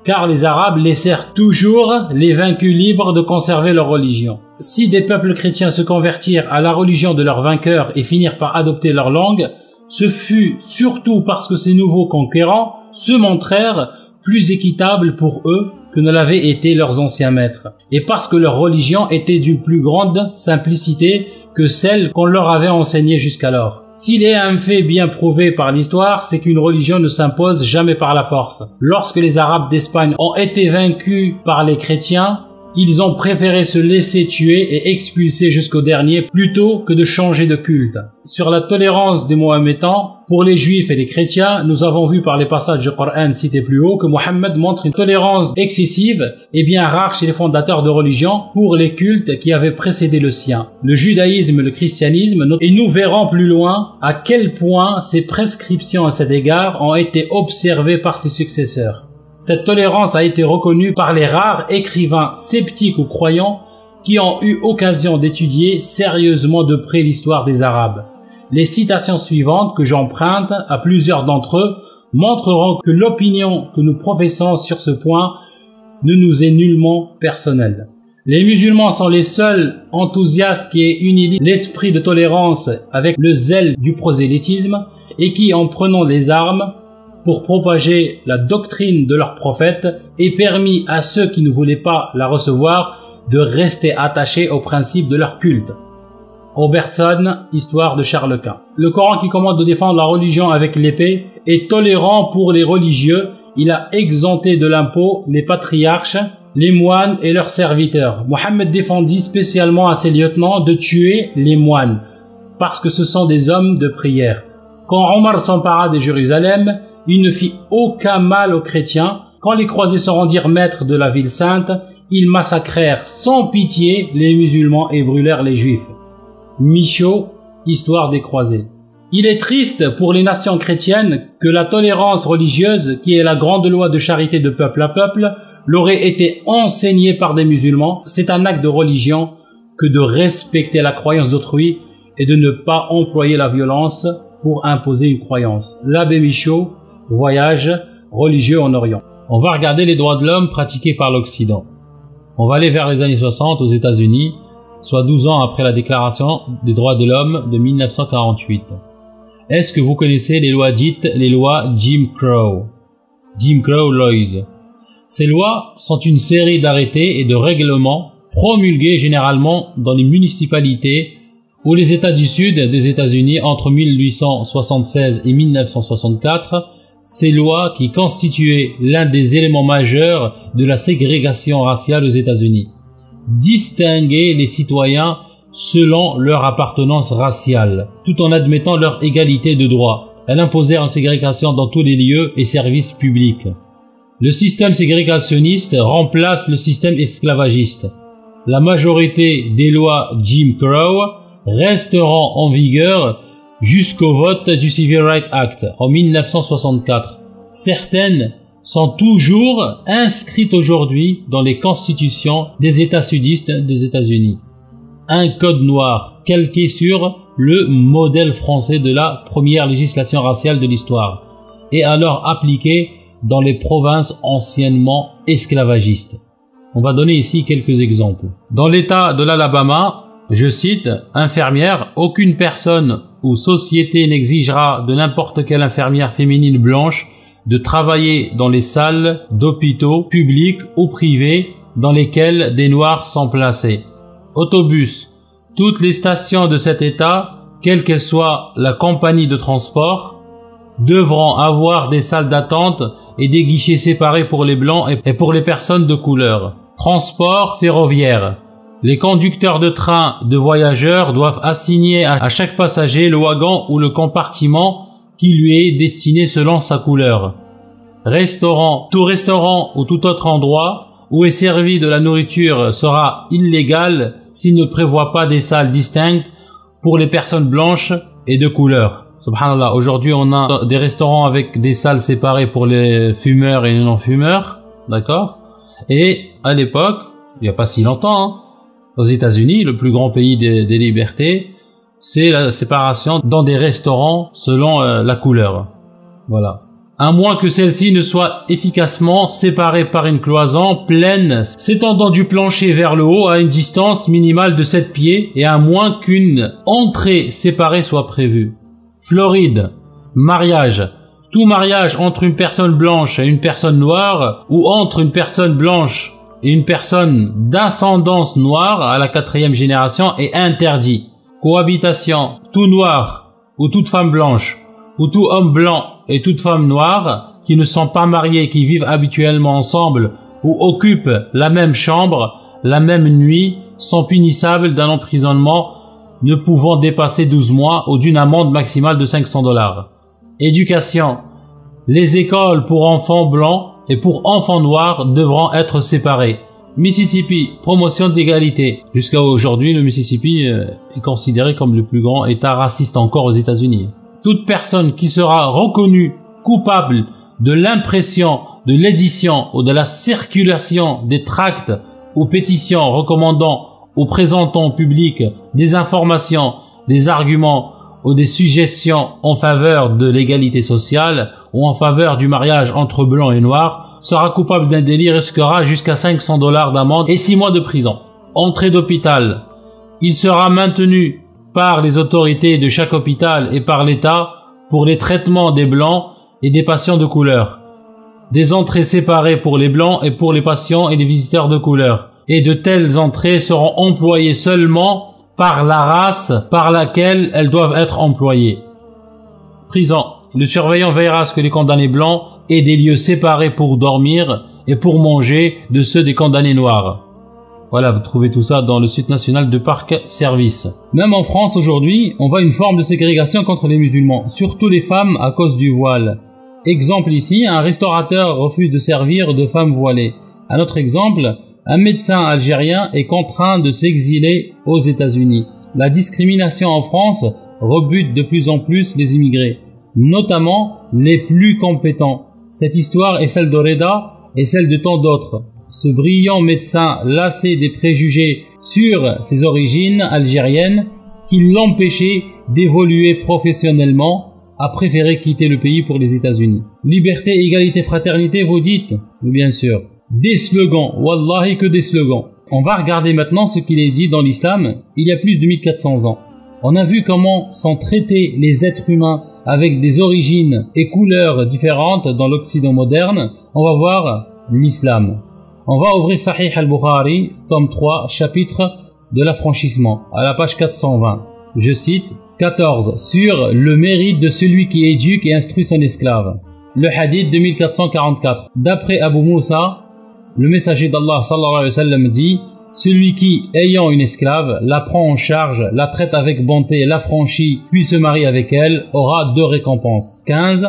Car les Arabes laissèrent toujours les vaincus libres de conserver leur religion. Si des peuples chrétiens se convertirent à la religion de leurs vainqueurs et finirent par adopter leur langue, ce fut surtout parce que ces nouveaux conquérants se montrèrent plus équitables pour eux que ne l'avaient été leurs anciens maîtres, et parce que leur religion était d'une plus grande simplicité que celle qu'on leur avait enseignée jusqu'alors. S'il est un fait bien prouvé par l'histoire, c'est qu'une religion ne s'impose jamais par la force. Lorsque les Arabes d'Espagne ont été vaincus par les chrétiens, ils ont préféré se laisser tuer et expulser jusqu'au dernier plutôt que de changer de culte. Sur la tolérance des Mohammedans, pour les Juifs et les chrétiens, nous avons vu par les passages du Coran cités plus haut que Mohammed montre une tolérance excessive et bien rare chez les fondateurs de religion pour les cultes qui avaient précédé le sien, le judaïsme et le christianisme, et nous verrons plus loin à quel point ces prescriptions à cet égard ont été observées par ses successeurs. Cette tolérance a été reconnue par les rares écrivains sceptiques ou croyants qui ont eu occasion d'étudier sérieusement de près l'histoire des Arabes. Les citations suivantes que j'emprunte à plusieurs d'entre eux montreront que l'opinion que nous professons sur ce point ne nous est nullement personnelle. Les musulmans sont les seuls enthousiastes qui aient uni l'esprit de tolérance avec le zèle du prosélytisme et qui, en prenant les armes pour propager la doctrine de leur prophète, aient permis à ceux qui ne voulaient pas la recevoir de rester attachés aux principes de leur culte. Robertson, Histoire de Charles Quint. Le Coran qui commande de défendre la religion avec l'épée est tolérant pour les religieux. Il a exempté de l'impôt les patriarches, les moines et leurs serviteurs. Mohammed défendit spécialement à ses lieutenants de tuer les moines, parce que ce sont des hommes de prière. Quand Omar s'empara de Jérusalem, il ne fit aucun mal aux chrétiens. Quand les croisés se rendirent maîtres de la ville sainte, ils massacrèrent sans pitié les musulmans et brûlèrent les juifs. Michaud, Histoire des croisés. Il est triste pour les nations chrétiennes que la tolérance religieuse, qui est la grande loi de charité de peuple à peuple, leur ait été enseignée par des musulmans. C'est un acte de religion que de respecter la croyance d'autrui et de ne pas employer la violence pour imposer une croyance. L'abbé Michaud, Voyage religieux en Orient. On va regarder les droits de l'homme pratiqués par l'Occident. On va aller vers les années 60 aux États-Unis, soit 12 ans après la Déclaration des droits de l'homme de 1948. Est-ce que vous connaissez les lois dites les lois Jim Crow? Jim Crow Laws. Ces lois sont une série d'arrêtés et de règlements promulgués généralement dans les municipalités ou les États du Sud des États-Unis entre 1876 et 1964. Ces lois qui constituaient l'un des éléments majeurs de la ségrégation raciale aux États-Unis distinguaient les citoyens selon leur appartenance raciale, tout en admettant leur égalité de droit. elle imposait une ségrégation dans tous les lieux et services publics. Le système ségrégationniste remplace le système esclavagiste. La majorité des lois Jim Crow resteront en vigueur jusqu'au vote du Civil Rights Act en 1964. Certaines sont toujours inscrites aujourd'hui dans les constitutions des États sudistes des États-Unis. Un code noir calqué sur le modèle français de la première législation raciale de l'histoire et alors appliqué dans les provinces anciennement esclavagistes. On va donner ici quelques exemples. Dans l'État de l'Alabama, je cite, « Infirmière, aucune personne ou société n'exigera de n'importe quelle infirmière féminine blanche de travailler dans les salles d'hôpitaux publics ou privés dans lesquelles des Noirs sont placés. Autobus, toutes les stations de cet État, quelle que soit la compagnie de transport, devront avoir des salles d'attente et des guichets séparés pour les blancs et pour les personnes de couleur. Transport ferroviaire. Les conducteurs de train de voyageurs doivent assigner à chaque passager le wagon ou le compartiment qui lui est destiné selon sa couleur. Restaurant. Tout restaurant ou tout autre endroit où est servie de la nourriture sera illégal s'il ne prévoit pas des salles distinctes pour les personnes blanches et de couleur. Subhanallah, aujourd'hui on a des restaurants avec des salles séparées pour les fumeurs et les non-fumeurs, d'accord? Et à l'époque, il n'y a pas si longtemps, aux États-Unis, le plus grand pays des libertés, c'est la séparation dans des restaurants selon la couleur. Voilà. À moins que celle-ci ne soit efficacement séparée par une cloison pleine s'étendant du plancher vers le haut à une distance minimale de 7 pieds et à moins qu'une entrée séparée soit prévue. Floride. Mariage. Tout mariage entre une personne blanche et une personne noire ou entre une personne blanche et une personne d'ascendance noire à la 4e génération est interdit. Cohabitation. Tout noir ou toute femme blanche ou tout homme blanc et toute femme noire qui ne sont pas mariés, qui vivent habituellement ensemble ou occupent la même chambre, la même nuit, sont punissables d'un emprisonnement ne pouvant dépasser 12 mois ou d'une amende maximale de $500. Éducation. Les écoles pour enfants blancs et pour enfants noirs devront être séparées. Mississippi, promotion d'égalité. Jusqu'à aujourd'hui, le Mississippi est considéré comme le plus grand État raciste encore aux États-Unis. Toute personne qui sera reconnue coupable de l'impression, de l'édition ou de la circulation des tracts ou pétitions recommandant ou présentant au public des informations, des arguments ou des suggestions en faveur de l'égalité sociale ou en faveur du mariage entre blancs et noirs sera coupable d'un délit et risquera jusqu'à $500 d'amende et 6 mois de prison. Entrée d'hôpital. Il sera maintenu par les autorités de chaque hôpital et par l'État pour les traitements des blancs et des patients de couleur. Des entrées séparées pour les blancs et pour les patients et les visiteurs de couleur. Et de telles entrées seront employées seulement par la race par laquelle elles doivent être employées. Prison. Le surveillant veillera à ce que les condamnés blancs aient des lieux séparés pour dormir et pour manger de ceux des condamnés noirs. Voilà, vous trouvez tout ça dans le site national de Parc Service. Même en France aujourd'hui, on voit une forme de ségrégation contre les musulmans, surtout les femmes à cause du voile. Exemple ici, un restaurateur refuse de servir de femmes voilées. Un autre exemple, un médecin algérien est contraint de s'exiler aux États-Unis. La discrimination en France rebute de plus en plus les immigrés, notamment les plus compétents. Cette histoire est celle de Reda et celle de tant d'autres. Ce brillant médecin lassé des préjugés sur ses origines algériennes qui l'empêchaient d'évoluer professionnellement a préféré quitter le pays pour les États-Unis. Liberté, égalité, fraternité, vous dites? Bien sûr. Des slogans, wallahi que des slogans. On va regarder maintenant ce qu'il est dit dans l'islam il y a plus de 1400 ans. On a vu comment sont traités les êtres humains avec des origines et couleurs différentes dans l'Occident moderne. On va voir l'islam. On va ouvrir Sahih al-Bukhari, tome 3, chapitre de l'affranchissement, à la page 420. Je cite 14. Sur le mérite de celui qui éduque et instruit son esclave. Le hadith 2444. D'après Abu Moussa, le messager d'Allah sallallahu alayhi wa sallam dit: Celui qui, ayant une esclave, la prend en charge, la traite avec bonté, l'affranchit, puis se marie avec elle, aura 2 récompenses. 15.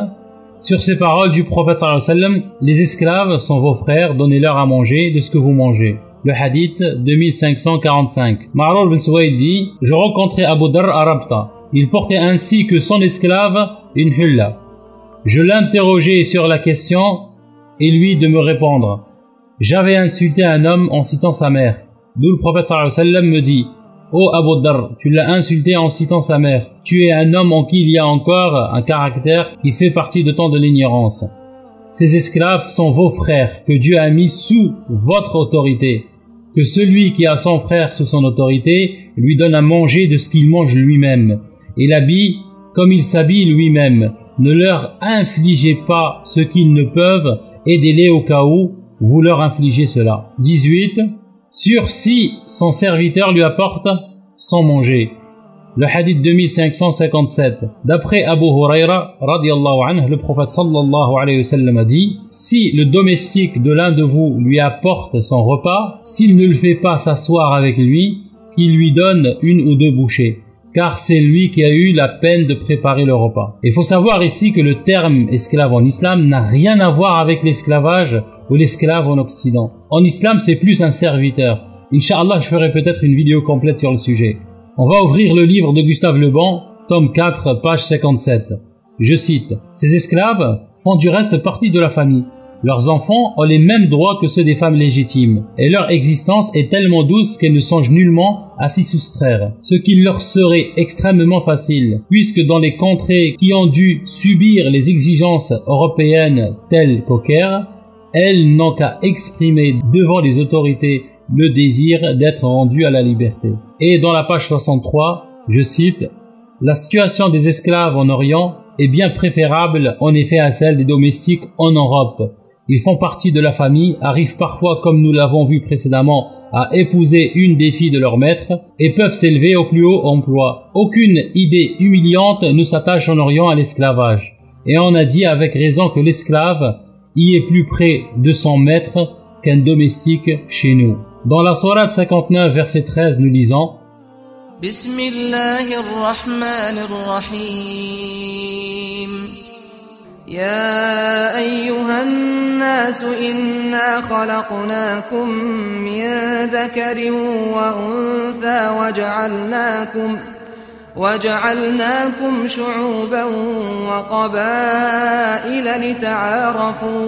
Sur ces paroles du prophète sallallahu alayhi wa sallam, les esclaves sont vos frères, donnez-leur à manger de ce que vous mangez. Le hadith 2545. Ma'rur bin Suwayd dit, je rencontrai Abu Dharr à Rabta. Il portait ainsi que son esclave une hulla. Je l'interrogeai sur la question et lui de me répondre. J'avais insulté un homme en citant sa mère. D'où le prophète sallallahu alayhi wa sallam me dit, ô Abu Dharr, tu l'as insulté en citant sa mère. Tu es un homme en qui il y a encore un caractère qui fait partie de ton de l'ignorance. Ces esclaves sont vos frères que Dieu a mis sous votre autorité. Que celui qui a son frère sous son autorité lui donne à manger de ce qu'il mange lui-même et l'habille comme il s'habille lui-même. Ne leur infligez pas ce qu'ils ne peuvent, aidez-les au cas où vous leur infligez cela. 18. Sur si son serviteur lui apporte sans manger. Le hadith 2557. D'après Abu Huraira, radiyallahu anhu, le prophète sallallahu alayhi wa sallam a dit, si le domestique de l'un de vous lui apporte son repas, s'il ne le fait pas s'asseoir avec lui, qu'il lui donne 1 ou 2 bouchées, car c'est lui qui a eu la peine de préparer le repas. Il faut savoir ici que le terme esclave en islam n'a rien à voir avec l'esclavage ou l'esclave en Occident. En islam, c'est plus un serviteur. Inch'Allah, je ferai peut-être une vidéo complète sur le sujet. On va ouvrir le livre de Gustave Le Bon, tome 4, page 57. Je cite, « Ces esclaves font du reste partie de la famille. Leurs enfants ont les mêmes droits que ceux des femmes légitimes, et leur existence est tellement douce qu'elles ne songent nullement à s'y soustraire, ce qui leur serait extrêmement facile, puisque dans les contrées qui ont dû subir les exigences européennes telles qu'au Caire, elles n'ont qu'à exprimer devant les autorités le désir d'être rendues à la liberté. » Et dans la page 63, je cite, « La situation des esclaves en Orient est bien préférable en effet à celle des domestiques en Europe. Ils font partie de la famille, arrivent parfois, comme nous l'avons vu précédemment, à épouser une des filles de leur maître et peuvent s'élever au plus haut emploi. Aucune idée humiliante ne s'attache en Orient à l'esclavage. Et on a dit avec raison que l'esclave y est plus près de son maître qu'un domestique chez nous. Dans la sourate 59, verset 13, nous lisons Bismillahirrahmanirrahim. Ya ayyuhan nas inna khalaqnakum min dhakarin wa untha وجعلناكم شعوبا وقبائل لتعارفوا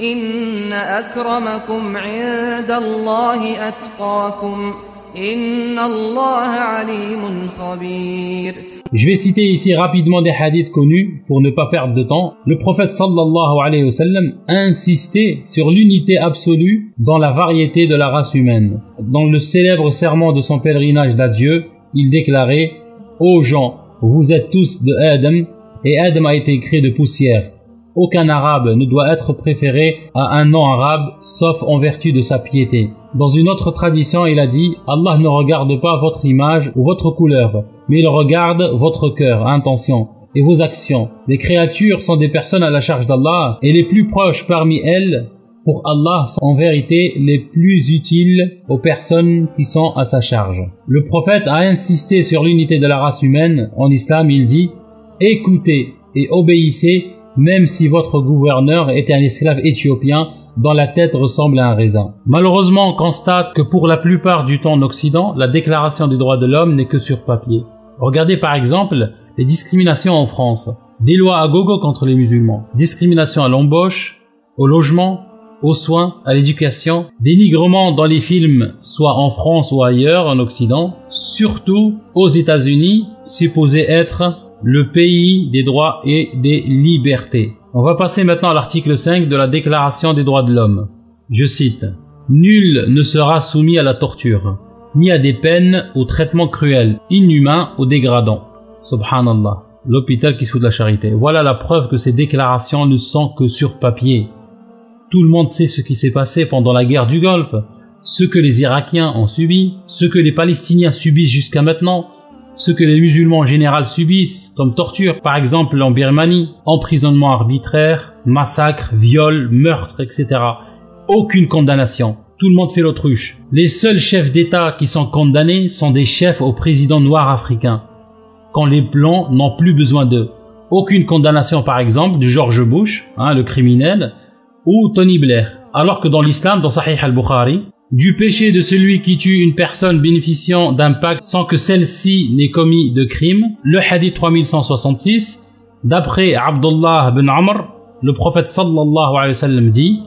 إن أكرمكم عند الله أتقاكم إن الله عليم خبير. Je vais citer ici rapidement des hadiths connus pour ne pas perdre de temps. Le prophète sallallahu alayhi wa sallam a insisté sur l'unité absolue dans la variété de la race humaine. Dans le célèbre serment de son pèlerinage d'adieu, il déclarait « Ô gens, vous êtes tous de Adam, et Adam a été créé de poussière. Aucun arabe ne doit être préféré à un non-arabe, sauf en vertu de sa piété. » Dans une autre tradition, il a dit « Allah ne regarde pas votre image ou votre couleur, mais il regarde votre cœur, intention et vos actions. Les créatures sont des personnes à la charge d'Allah, et les plus proches parmi elles, pour Allah, sont en vérité les plus utiles aux personnes qui sont à sa charge. » Le prophète a insisté sur l'unité de la race humaine. En islam, il dit « Écoutez et obéissez, même si votre gouverneur était un esclave éthiopien dont la tête ressemble à un raisin. » Malheureusement, on constate que pour la plupart du temps en Occident, la déclaration des droits de l'homme n'est que sur papier. Regardez par exemple les discriminations en France. Des lois à gogo contre les musulmans, discrimination à l'embauche, au logement, aux soins, à l'éducation, dénigrement dans les films, soit en France ou ailleurs, en Occident, surtout aux États-Unis, supposé être le pays des droits et des libertés. On va passer maintenant à l'article 5 de la Déclaration des droits de l'homme. Je cite « Nul ne sera soumis à la torture, ni à des peines ou traitements cruels, inhumains ou dégradants. » Subhanallah, l'hôpital qui se fout de la charité. Voilà la preuve que ces déclarations ne sont que sur papier. Tout le monde sait ce qui s'est passé pendant la guerre du Golfe, ce que les Irakiens ont subi, ce que les Palestiniens subissent jusqu'à maintenant, ce que les musulmans en général subissent, comme torture, par exemple en Birmanie, emprisonnement arbitraire, massacre, viol, meurtre, etc. Aucune condamnation. tout le monde fait l'autruche. Les seuls chefs d'État qui sont condamnés sont des chefs au président noir africain, quand les blancs n'ont plus besoin d'eux. Aucune condamnation par exemple de George Bush, le criminel, ou Tony Blair. Alors que dans l'islam, dans Sahih al-Bukhari, du péché de celui qui tue une personne bénéficiant d'un pacte sans que celle-ci n'ait commis de crime, le hadith 3166, d'après Abdullah bin Amr, le prophète sallallahu alayhi wa sallam dit: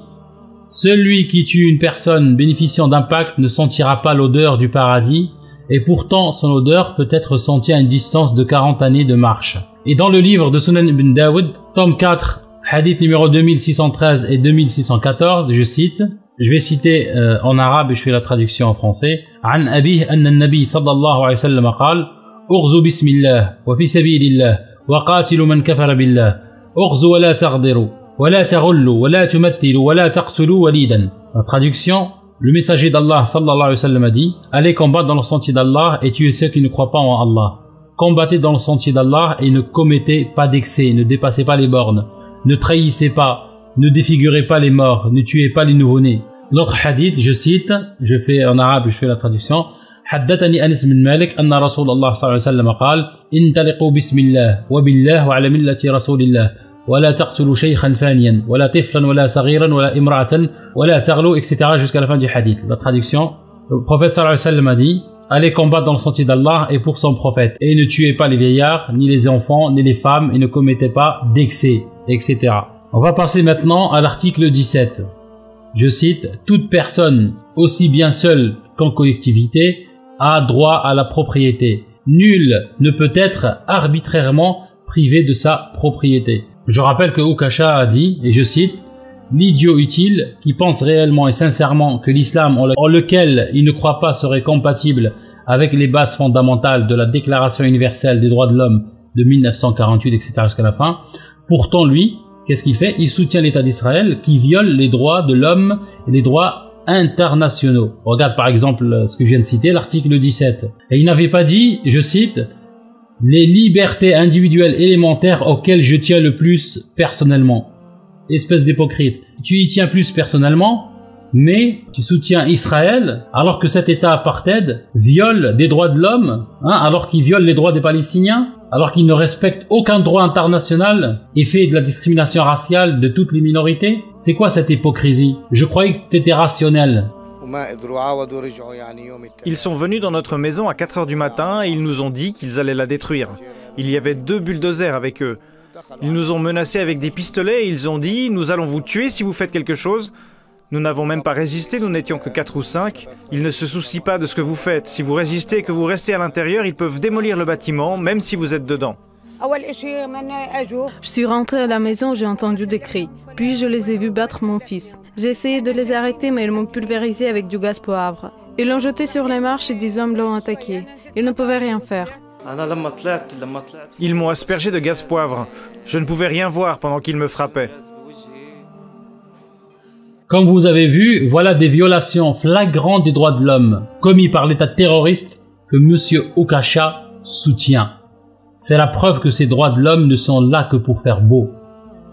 celui qui tue une personne bénéficiant d'un pacte ne sentira pas l'odeur du paradis, et pourtant son odeur peut être sentie à une distance de 40 années de marche. Et dans le livre de Sunan ibn Daoud, tome 4, hadith numéro 2613 et 2614, je cite, je vais citer en arabe et je fais la traduction en français. عن أبيه أن النبي صلى الله عليه وسلم قال: أغزوا بسم الله وفي سبيل الله وقاتلوا من كفر بالله أغزوا ولا تغدروا ولا تغلوا ولا تمثلوا ولا تقتلوا وليدا. La traduction: le messager d'Allah sallallahu alayhi wa sallam a dit: allez combattre dans le sentier d'Allah et tuez ceux qui ne croient pas en Allah. Combattez dans le sentier d'Allah et ne commettez pas d'excès, ne dépassez pas les bornes, ne trahissez pas, ne défigurez pas les morts, ne tuez pas les nouveau-nés. L'autre hadith, je cite, je fais en arabe, je fais la traduction. حدثني أنس بن مالك أن رسول الله صلى الله عليه وسلم قال: انطلقوا بسم الله وبالله وعلى ملة رسول الله ولا تقتلوا شيخا فانيا ولا طفلا ولا صغيرا ولا امرأة ولا تغلوا, etc. jusqu'à la fin du hadith. La traduction, le prophète sallallahu alayhi wa sallam a dit: allez combattre dans le sentier d'Allah et pour son prophète, et ne tuez pas les vieillards, ni les enfants, ni les femmes, et ne commettez pas d'excès, etc. On va passer maintenant à l'article 17. Je cite: toute personne, aussi bien seule qu'en collectivité, a droit à la propriété. Nul ne peut être arbitrairement privé de sa propriété. Je rappelle que Ukasha a dit, et je cite: l'idiot utile qui pense réellement et sincèrement que l'islam en lequel il ne croit pas serait compatible avec les bases fondamentales de la Déclaration universelle des droits de l'homme de 1948, etc. jusqu'à la fin. Pourtant lui, qu'est-ce qu'il fait? Il soutient l'État d'Israël qui viole les droits de l'homme et les droits internationaux. Regarde par exemple ce que je viens de citer, l'article 17. Et il n'avait pas dit, je cite: les libertés individuelles élémentaires auxquelles je tiens le plus personnellement. Espèce d'hypocrite. Tu y tiens plus personnellement, mais tu soutiens Israël alors que cet État apartheid viole des droits de l'homme, alors qu'il viole les droits des Palestiniens, alors qu'il ne respecte aucun droit international et fait de la discrimination raciale de toutes les minorités. C'est quoi cette hypocrisie? Je croyais que c'était rationnel. Ils sont venus dans notre maison à 4 heures du matin et ils nous ont dit qu'ils allaient la détruire. Il y avait 2 bulldozers avec eux. Ils nous ont menacés avec des pistolets et ils ont dit: nous allons vous tuer si vous faites quelque chose. Nous n'avons même pas résisté, nous n'étions que 4 ou 5. Ils ne se soucient pas de ce que vous faites. Si vous résistez et que vous restez à l'intérieur, ils peuvent démolir le bâtiment, même si vous êtes dedans. Je suis rentrée à la maison, j'ai entendu des cris. Puis je les ai vus battre mon fils. J'ai essayé de les arrêter, mais ils m'ont pulvérisé avec du gaz poivre. Ils l'ont jeté sur les marches et des hommes l'ont attaqué. Ils ne pouvaient rien faire. Ils m'ont aspergé de gaz poivre. Je ne pouvais rien voir pendant qu'ils me frappaient. Comme vous avez vu, voilà des violations flagrantes des droits de l'homme commis par l'État terroriste que M. Ukasha soutient. C'est la preuve que ces droits de l'homme ne sont là que pour faire beau.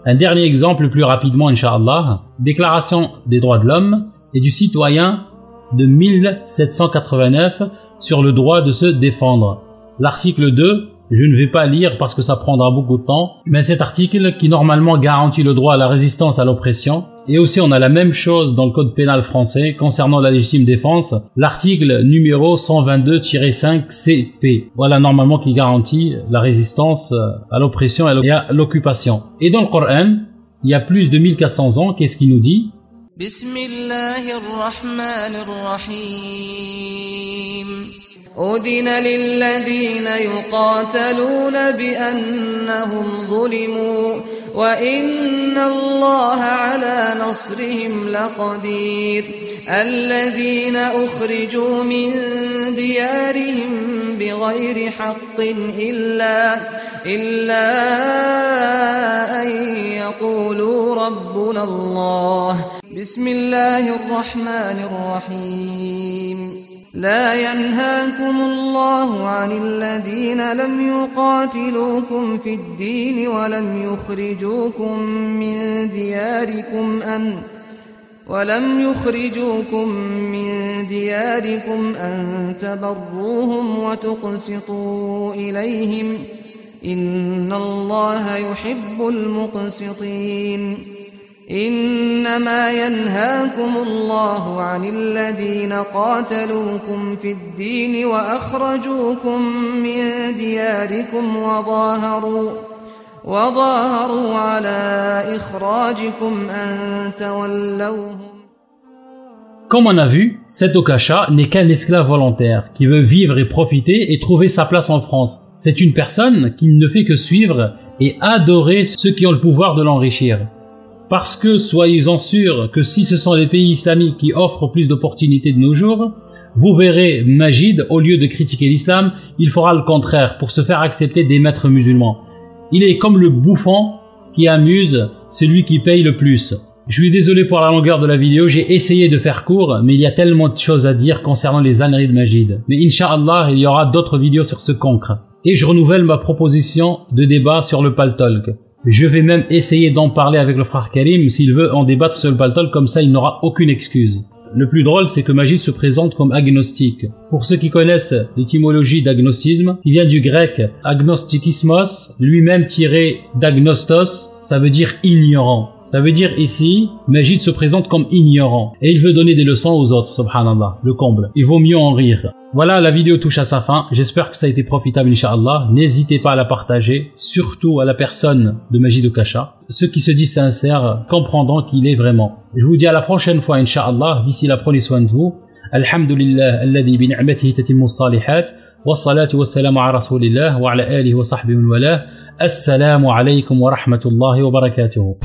Un dernier exemple plus rapidement, Inch'Allah. Déclaration des droits de l'homme et du citoyen de 1789 sur le droit de se défendre. L'article 2, je ne vais pas lire parce que ça prendra beaucoup de temps, mais cet article qui normalement garantit le droit à la résistance à l'oppression, et aussi on a la même chose dans le code pénal français concernant la légitime défense, l'article numéro 122-5 CP. Voilà normalement qui garantit la résistance à l'oppression et à l'occupation. Et dans le Coran, il y a plus de 1400 ans, qu'est-ce qu'il nous dit? Bismillahirrahmanirrahim. أذن للذين يقاتلون بأنهم ظلموا وإن الله على نصرهم لقدير الذين أخرجوا من ديارهم بغير حق إلا أن يقولوا ربنا الله بسم الله الرحمن الرحيم لا ينهاكم الله عن الذين لم يقاتلوكم في الدين ولم يخرجوكم من دياركم ولم يخرجوكم من دياركم أن تبروهم وتقسطوا إليهم إن الله يحب المقسطين إنما ينهاكم الله عن الذين قاتلوكم في الدين وأخرجوكم من دياركم وظاهروا على إخراجكم أن تولوهم. Comme on a vu, cet Okasha n'est qu'un esclave volontaire qui veut vivre et profiter et trouver sa place en France. C'est une personne qui ne fait que suivre et adorer ceux qui ont le pouvoir de l'enrichir. Parce que soyez-en sûrs que si ce sont les pays islamiques qui offrent plus d'opportunités de nos jours, vous verrez Majid, au lieu de critiquer l'islam, il fera le contraire pour se faire accepter des maîtres musulmans. Il est comme le bouffon qui amuse celui qui paye le plus. Je suis désolé pour la longueur de la vidéo, j'ai essayé de faire court, mais il y a tellement de choses à dire concernant les âneries de Majid. Mais Inch'Allah, il y aura d'autres vidéos sur ce cancre. Et je renouvelle ma proposition de débat sur le Paltalk. Je vais même essayer d'en parler avec le frère Karim s'il veut en débattre sur le Paltalk, comme ça il n'aura aucune excuse. Le plus drôle, c'est que Majid se présente comme agnostique. Pour ceux qui connaissent l'étymologie d'agnostisme, il vient du grec agnostikismos, lui-même tiré d'agnostos, ça veut dire ignorant. Ça veut dire ici, Majid se présente comme ignorant. Et il veut donner des leçons aux autres, subhanallah, le comble. Il vaut mieux en rire. Voilà, la vidéo touche à sa fin. J'espère que ça a été profitable, Inch'Allah. N'hésitez pas à la partager, surtout à la personne de Majid Okasha. Ceux qui se disent sincères comprendront qu'il est vraiment. Je vous dis à la prochaine fois, Inch'Allah. D'ici là, prenez soin de vous. Alhamdulillah, alladhi bi ni'matihi tatimmu s-salihat. Wassalatu wassalamu ala rasulillah wa ala alihi wa sahbihi wa wala. Assalamu alaykum wa rahmatullahi wa barakatuhu.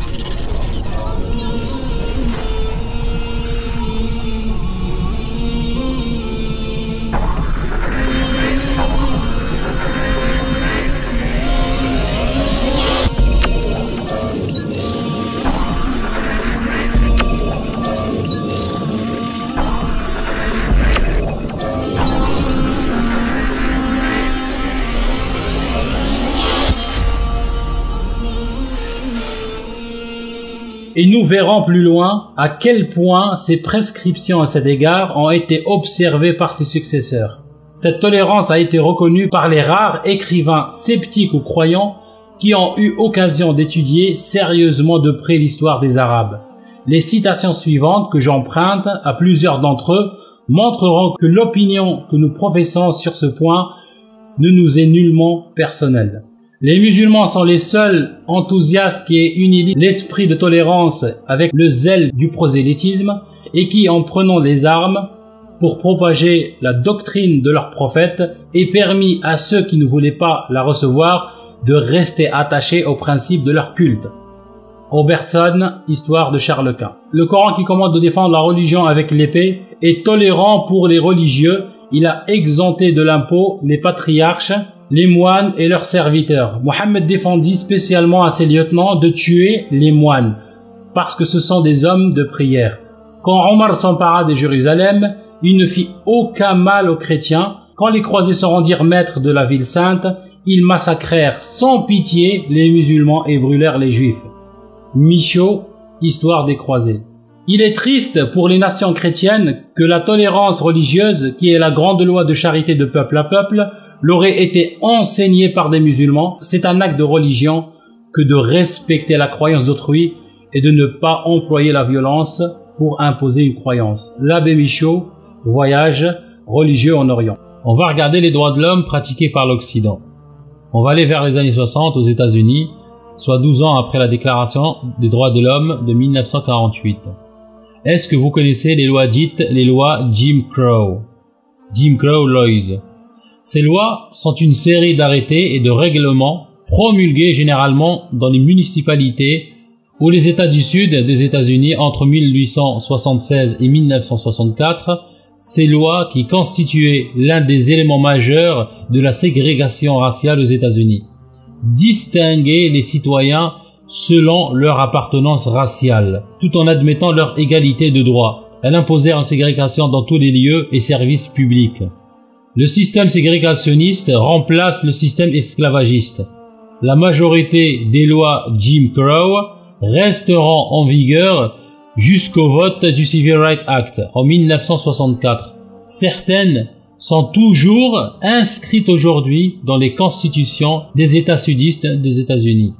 Et nous verrons plus loin à quel point ces prescriptions à cet égard ont été observées par ses successeurs. Cette tolérance a été reconnue par les rares écrivains sceptiques ou croyants qui ont eu occasion d'étudier sérieusement de près l'histoire des Arabes. Les citations suivantes que j'emprunte à plusieurs d'entre eux montreront que l'opinion que nous professons sur ce point ne nous est nullement personnelle. Les musulmans sont les seuls enthousiastes qui aient uni l'esprit de tolérance avec le zèle du prosélytisme et qui, en prenant les armes pour propager la doctrine de leur prophète, aient permis à ceux qui ne voulaient pas la recevoir de rester attachés aux principes de leur culte. Robertson, Histoire de Charles Quint. Le Coran qui commande de défendre la religion avec l'épée est tolérant pour les religieux. Il a exempté de l'impôt les patriarches, les moines et leurs serviteurs. Mohammed défendit spécialement à ses lieutenants de tuer les moines, parce que ce sont des hommes de prière. Quand Omar s'empara de Jérusalem, il ne fit aucun mal aux chrétiens. Quand les croisés se rendirent maîtres de la ville sainte, ils massacrèrent sans pitié les musulmans et brûlèrent les juifs. Michaud, Histoire des croisés. Il est triste pour les nations chrétiennes que la tolérance religieuse, qui est la grande loi de charité de peuple à peuple, l'aurait été enseignée par des musulmans. C'est un acte de religion que de respecter la croyance d'autrui et de ne pas employer la violence pour imposer une croyance. L'abbé Michaud, Voyage religieux en Orient. On va regarder les droits de l'homme pratiqués par l'Occident. On va aller vers les années 60 aux États-Unis, soit 12 ans après la Déclaration des droits de l'homme de 1948. Est-ce que vous connaissez les lois dites les lois Jim Crow? Jim Crow Laws. Ces lois sont une série d'arrêtés et de règlements promulgués généralement dans les municipalités ou les États du Sud des États-Unis entre 1876 et 1964. Ces lois qui constituaient l'un des éléments majeurs de la ségrégation raciale aux États-Unis. Distinguer les citoyens selon leur appartenance raciale, tout en admettant leur égalité de droit. Elle imposait une ségrégation dans tous les lieux et services publics. Le système ségrégationniste remplace le système esclavagiste. La majorité des lois Jim Crow resteront en vigueur jusqu'au vote du Civil Rights Act en 1964. Certaines sont toujours inscrites aujourd'hui dans les constitutions des États sudistes des États-Unis.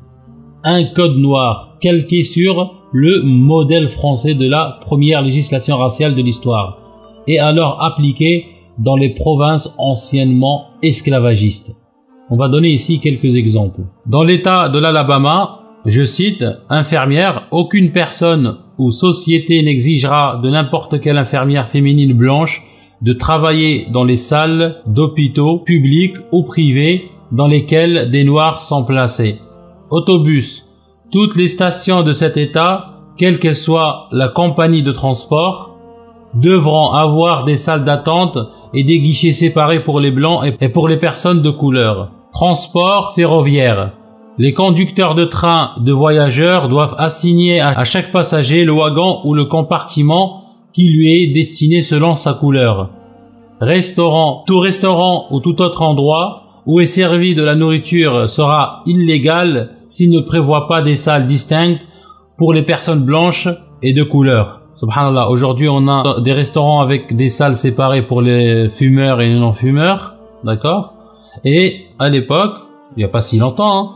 Un code noir calqué sur le modèle français de la première législation raciale de l'histoire et alors appliqué dans les provinces anciennement esclavagistes. On va donner ici quelques exemples. Dans l'État de l'Alabama, je cite, « Infirmière, aucune personne ou société n'exigera de n'importe quelle infirmière féminine blanche de travailler dans les salles d'hôpitaux publics ou privés dans lesquelles des Noirs sont placés. Autobus, toutes les stations de cet État, quelle que soit la compagnie de transport, devront avoir des salles d'attente et des guichets séparés pour les blancs et pour les personnes de couleur. Transport ferroviaire. Les conducteurs de train de voyageurs doivent assigner à chaque passager le wagon ou le compartiment qui lui est destiné selon sa couleur. Restaurant. Tout restaurant ou tout autre endroit où est servie de la nourriture sera illégal s'il ne prévoit pas des salles distinctes pour les personnes blanches et de couleur. Subhanallah, aujourd'hui on a des restaurants avec des salles séparées pour les fumeurs et les non-fumeurs, d'accord? Et à l'époque, il n'y a pas si longtemps,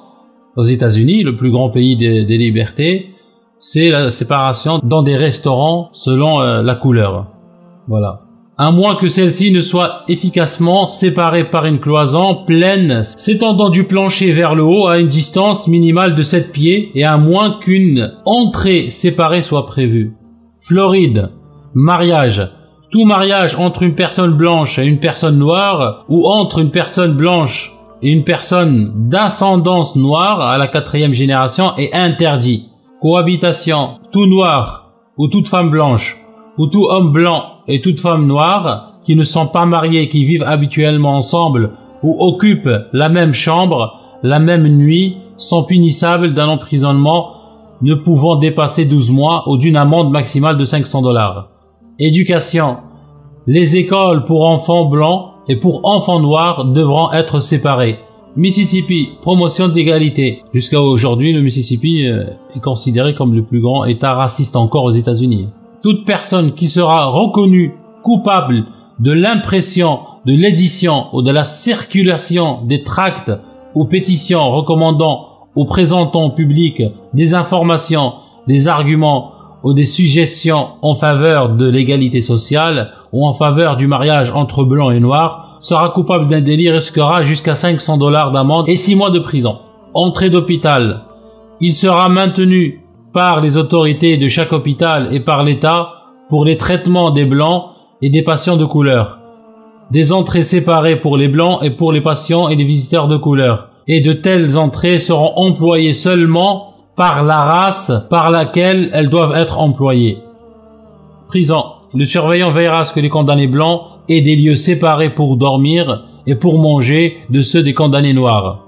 aux États-Unis, le plus grand pays des libertés, c'est la séparation dans des restaurants selon la couleur. Voilà. À moins que celle-ci ne soit efficacement séparée par une cloison pleine s'étendant du plancher vers le haut à une distance minimale de 7 pieds et à moins qu'une entrée séparée soit prévue. Floride. Mariage. Tout mariage entre une personne blanche et une personne noire ou entre une personne blanche et une personne d'ascendance noire à la 4e génération est interdit. Cohabitation. Tout noir ou toute femme blanche ou tout homme blanc et toute femme noire qui ne sont pas mariés, qui vivent habituellement ensemble ou occupent la même chambre, la même nuit, sont punissables d'un emprisonnement ne pouvant dépasser 12 mois ou d'une amende maximale de $500. Éducation. Les écoles pour enfants blancs et pour enfants noirs devront être séparées. Mississippi, promotion d'égalité. Jusqu'à aujourd'hui, le Mississippi est considéré comme le plus grand État raciste encore aux États-Unis. Toute personne qui sera reconnue coupable de l'impression, de l'édition ou de la circulation des tracts ou pétitions recommandant ou présentant au public des informations, des arguments ou des suggestions en faveur de l'égalité sociale ou en faveur du mariage entre blancs et noirs sera coupable d'un délit et risquera jusqu'à $500 d'amende et 6 mois de prison. Entrée d'hôpital. Il sera maintenu par les autorités de chaque hôpital et par l'État pour les traitements des blancs et des patients de couleur. Des entrées séparées pour les blancs et pour les patients et les visiteurs de couleur. Et de telles entrées seront employées seulement par la race par laquelle elles doivent être employées. Prison. Le surveillant veillera à ce que les condamnés blancs aient des lieux séparés pour dormir et pour manger de ceux des condamnés noirs.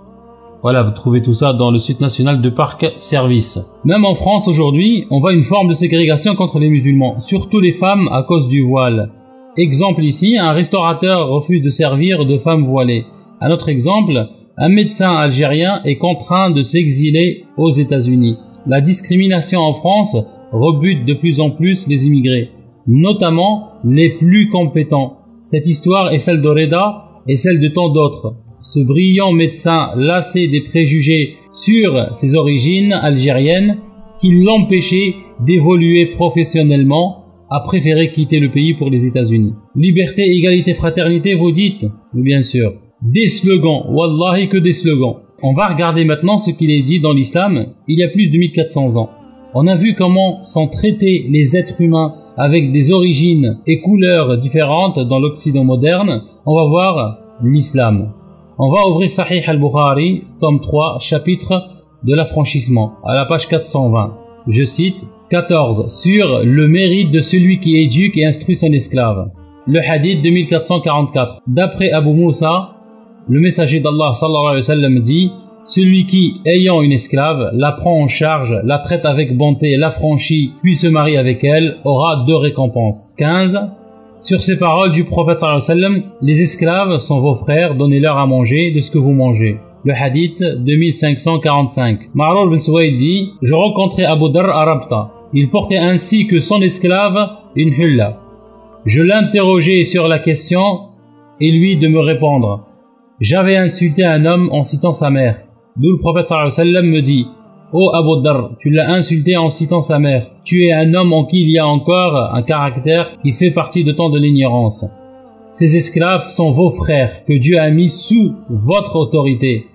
Voilà, vous trouvez tout ça dans le site national de Parc Service. Même en France aujourd'hui, on voit une forme de ségrégation contre les musulmans, surtout les femmes à cause du voile. Exemple ici, un restaurateur refuse de servir de femmes voilées. Un autre exemple, un médecin algérien est contraint de s'exiler aux États-Unis. La discrimination en France rebute de plus en plus les immigrés, notamment les plus compétents. Cette histoire est celle de Reda et celle de tant d'autres. Ce brillant médecin lassé des préjugés sur ses origines algériennes qui l'empêchaient d'évoluer professionnellement a préféré quitter le pays pour les États-Unis. Liberté, égalité, fraternité, vous dites? Bien sûr. Des slogans, wallahi que des slogans. On va regarder maintenant ce qu'il est dit dans l'islam il y a plus de 1400 ans. On a vu comment sont traités les êtres humains avec des origines et couleurs différentes dans l'Occident moderne. On va voir l'islam. On va ouvrir Sahih al-Bukhari, tome 3, chapitre de l'affranchissement, à la page 420. Je cite 14. Sur le mérite de celui qui éduque et instruit son esclave. Le hadith 2444. D'après Abu Moussa, le messager d'Allah sallallahu alayhi wa sallam dit: celui qui, ayant une esclave, la prend en charge, la traite avec bonté, l'affranchit, puis se marie avec elle, aura 2 récompenses. 15. Sur ces paroles du prophète sallallahu alayhi wa sallam, les esclaves sont vos frères, donnez-leur à manger de ce que vous mangez. Le hadith 2545. Ma'rur bin Suwayd dit: je rencontrais Abu Dar à Rabta. Il portait ainsi que son esclave une hulla. Je l'interrogeai sur la question et lui de me répondre. J'avais insulté un homme en citant sa mère. D'où le prophète sallallahu alayhi wa sallam me dit: ô Abu Dharr, tu l'as insulté en citant sa mère. Tu es un homme en qui il y a encore un caractère qui fait partie de tant de l'ignorance. Ces esclaves sont vos frères que Dieu a mis sous votre autorité.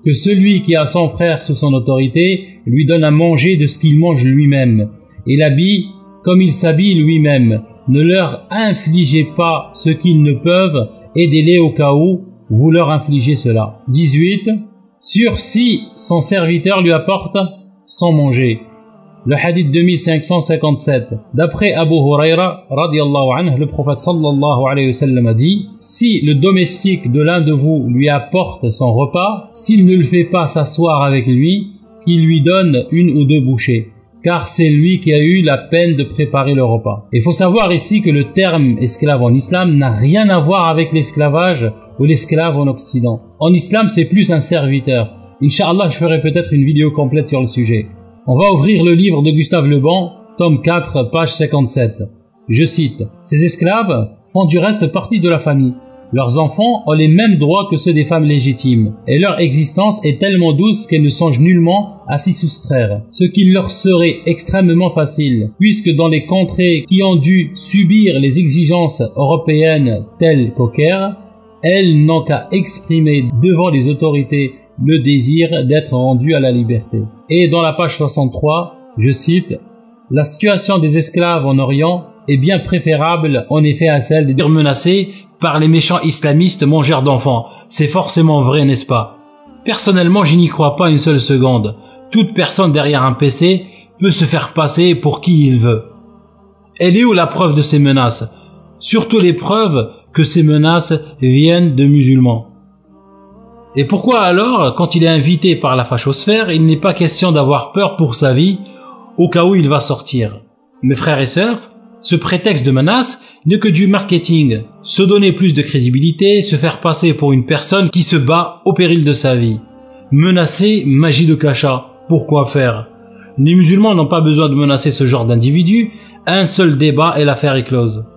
Que celui qui a son frère sous son autorité lui donne à manger de ce qu'il mange lui-même et l'habille comme il s'habille lui-même. Ne leur infligez pas ce qu'ils ne peuvent, aidez-les au cas où vous leur infligez cela. 18. Sur si son serviteur lui apporte sans manger. Le hadith 2557. D'après Abu Huraira, radiyallahu anhu, le prophète sallallahu alayhi wa sallam a dit: si le domestique de l'un de vous lui apporte son repas, s'il ne le fait pas s'asseoir avec lui, qu'il lui donne une ou deux bouchées, car c'est lui qui a eu la peine de préparer le repas. Il faut savoir ici que le terme esclave en islam n'a rien à voir avec l'esclavage ou l'esclave en Occident. En islam, c'est plus un serviteur. Inch'Allah, je ferai peut-être une vidéo complète sur le sujet. On va ouvrir le livre de Gustave Le Bon, tome 4, page 57. Je cite: ces esclaves font du reste partie de la famille. Leurs enfants ont les mêmes droits que ceux des femmes légitimes, et leur existence est tellement douce qu'elles ne songent nullement à s'y soustraire, ce qui leur serait extrêmement facile, puisque dans les contrées qui ont dû subir les exigences européennes telles qu'au Caire, elles n'ont qu'à exprimer devant les autorités le désir d'être rendues à la liberté. Et dans la page 63, je cite: la situation des esclaves en Orient est bien préférable en effet à celle des menacés par les méchants islamistes mangeurs d'enfants. C'est forcément vrai, n'est-ce pas? Personnellement, je n'y crois pas une seule seconde. Toute personne derrière un PC peut se faire passer pour qui il veut. Elle est où la preuve de ces menaces? Surtout les preuves que ces menaces viennent de musulmans. Et pourquoi alors, quand il est invité par la fachosphère, il n'est pas question d'avoir peur pour sa vie au cas où il va sortir? Mes frères et sœurs, ce prétexte de menace n'est que du marketing. Se donner plus de crédibilité, se faire passer pour une personne qui se bat au péril de sa vie. Menacer, magie de Cacha. Pourquoi faire? Les musulmans n'ont pas besoin de menacer ce genre d'individu. Un seul débat et l'affaire est close.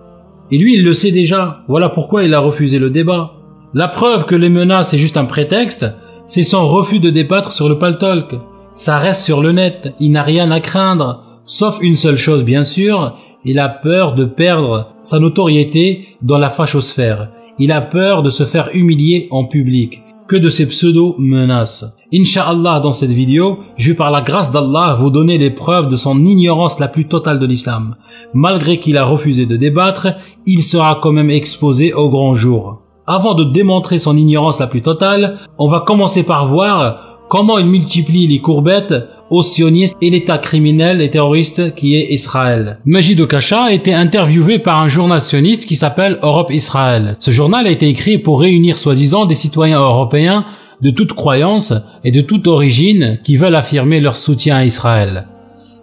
Et lui, il le sait déjà. Voilà pourquoi il a refusé le débat. La preuve que les menaces c'est juste un prétexte, c'est son refus de débattre sur le Paltalk. Ça reste sur le net, il n'a rien à craindre, sauf une seule chose bien sûr, il a peur de perdre sa notoriété dans la fachosphère. Il a peur de se faire humilier en public. Que de ces pseudo-menaces. Inch'Allah, dans cette vidéo, je vais par la grâce d'Allah vous donner les preuves de son ignorance la plus totale de l'islam. Malgré qu'il a refusé de débattre, il sera quand même exposé au grand jour. Avant de démontrer son ignorance la plus totale, on va commencer par voir comment il multiplie les courbettes aux sionistes et l'état criminel et terroriste qui est Israël. Majid Okacha a été interviewé par un journal sioniste qui s'appelle Europe Israël. Ce journal a été écrit pour réunir soi-disant des citoyens européens de toute croyance et de toute origine qui veulent affirmer leur soutien à Israël.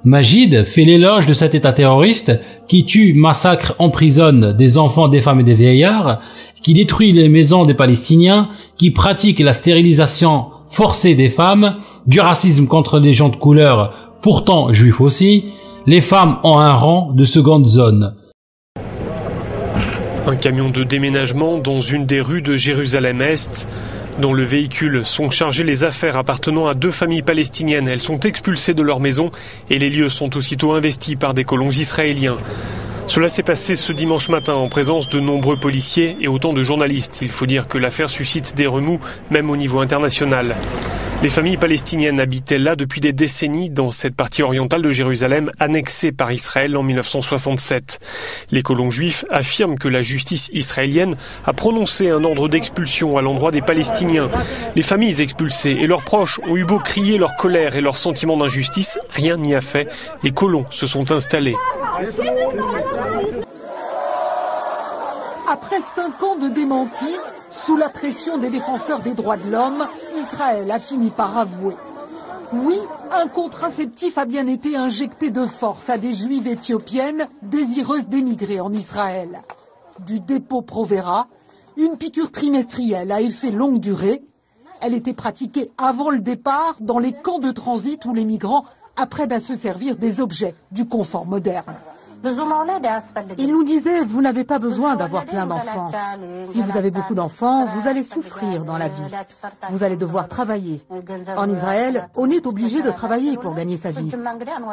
Majid fait l'éloge de cet état terroriste qui tue, massacre, emprisonne des enfants, des femmes et des vieillards, qui détruit les maisons des Palestiniens, qui pratique la stérilisation forcée des femmes, du racisme contre les gens de couleur, pourtant juifs aussi. Les femmes ont un rang de seconde zone. Un camion de déménagement dans une des rues de Jérusalem-Est. Dans le véhicule sont chargées les affaires appartenant à 2 familles palestiniennes. Elles sont expulsées de leur maison et les lieux sont aussitôt investis par des colons israéliens. Cela s'est passé ce dimanche matin en présence de nombreux policiers et autant de journalistes. Il faut dire que l'affaire suscite des remous, même au niveau international. Les familles palestiniennes habitaient là depuis des décennies dans cette partie orientale de Jérusalem annexée par Israël en 1967. Les colons juifs affirment que la justice israélienne a prononcé un ordre d'expulsion à l'endroit des Palestiniens. Les familles expulsées et leurs proches ont eu beau crier leur colère et leur sentiment d'injustice, rien n'y a fait. Les colons se sont installés. Après 5 ans de démenti, sous la pression des défenseurs des droits de l'homme, Israël a fini par avouer. Oui, un contraceptif a bien été injecté de force à des juives éthiopiennes désireuses d'émigrer en Israël. Du dépôt Provera, une piqûre trimestrielle à effet longue durée. Elle était pratiquée avant le départ dans les camps de transit où les migrants apprennent à se servir des objets du confort moderne. Il nous disait, vous n'avez pas besoin d'avoir plein d'enfants. Si vous avez beaucoup d'enfants, vous allez souffrir dans la vie. Vous allez devoir travailler. En Israël, on est obligé de travailler pour gagner sa vie.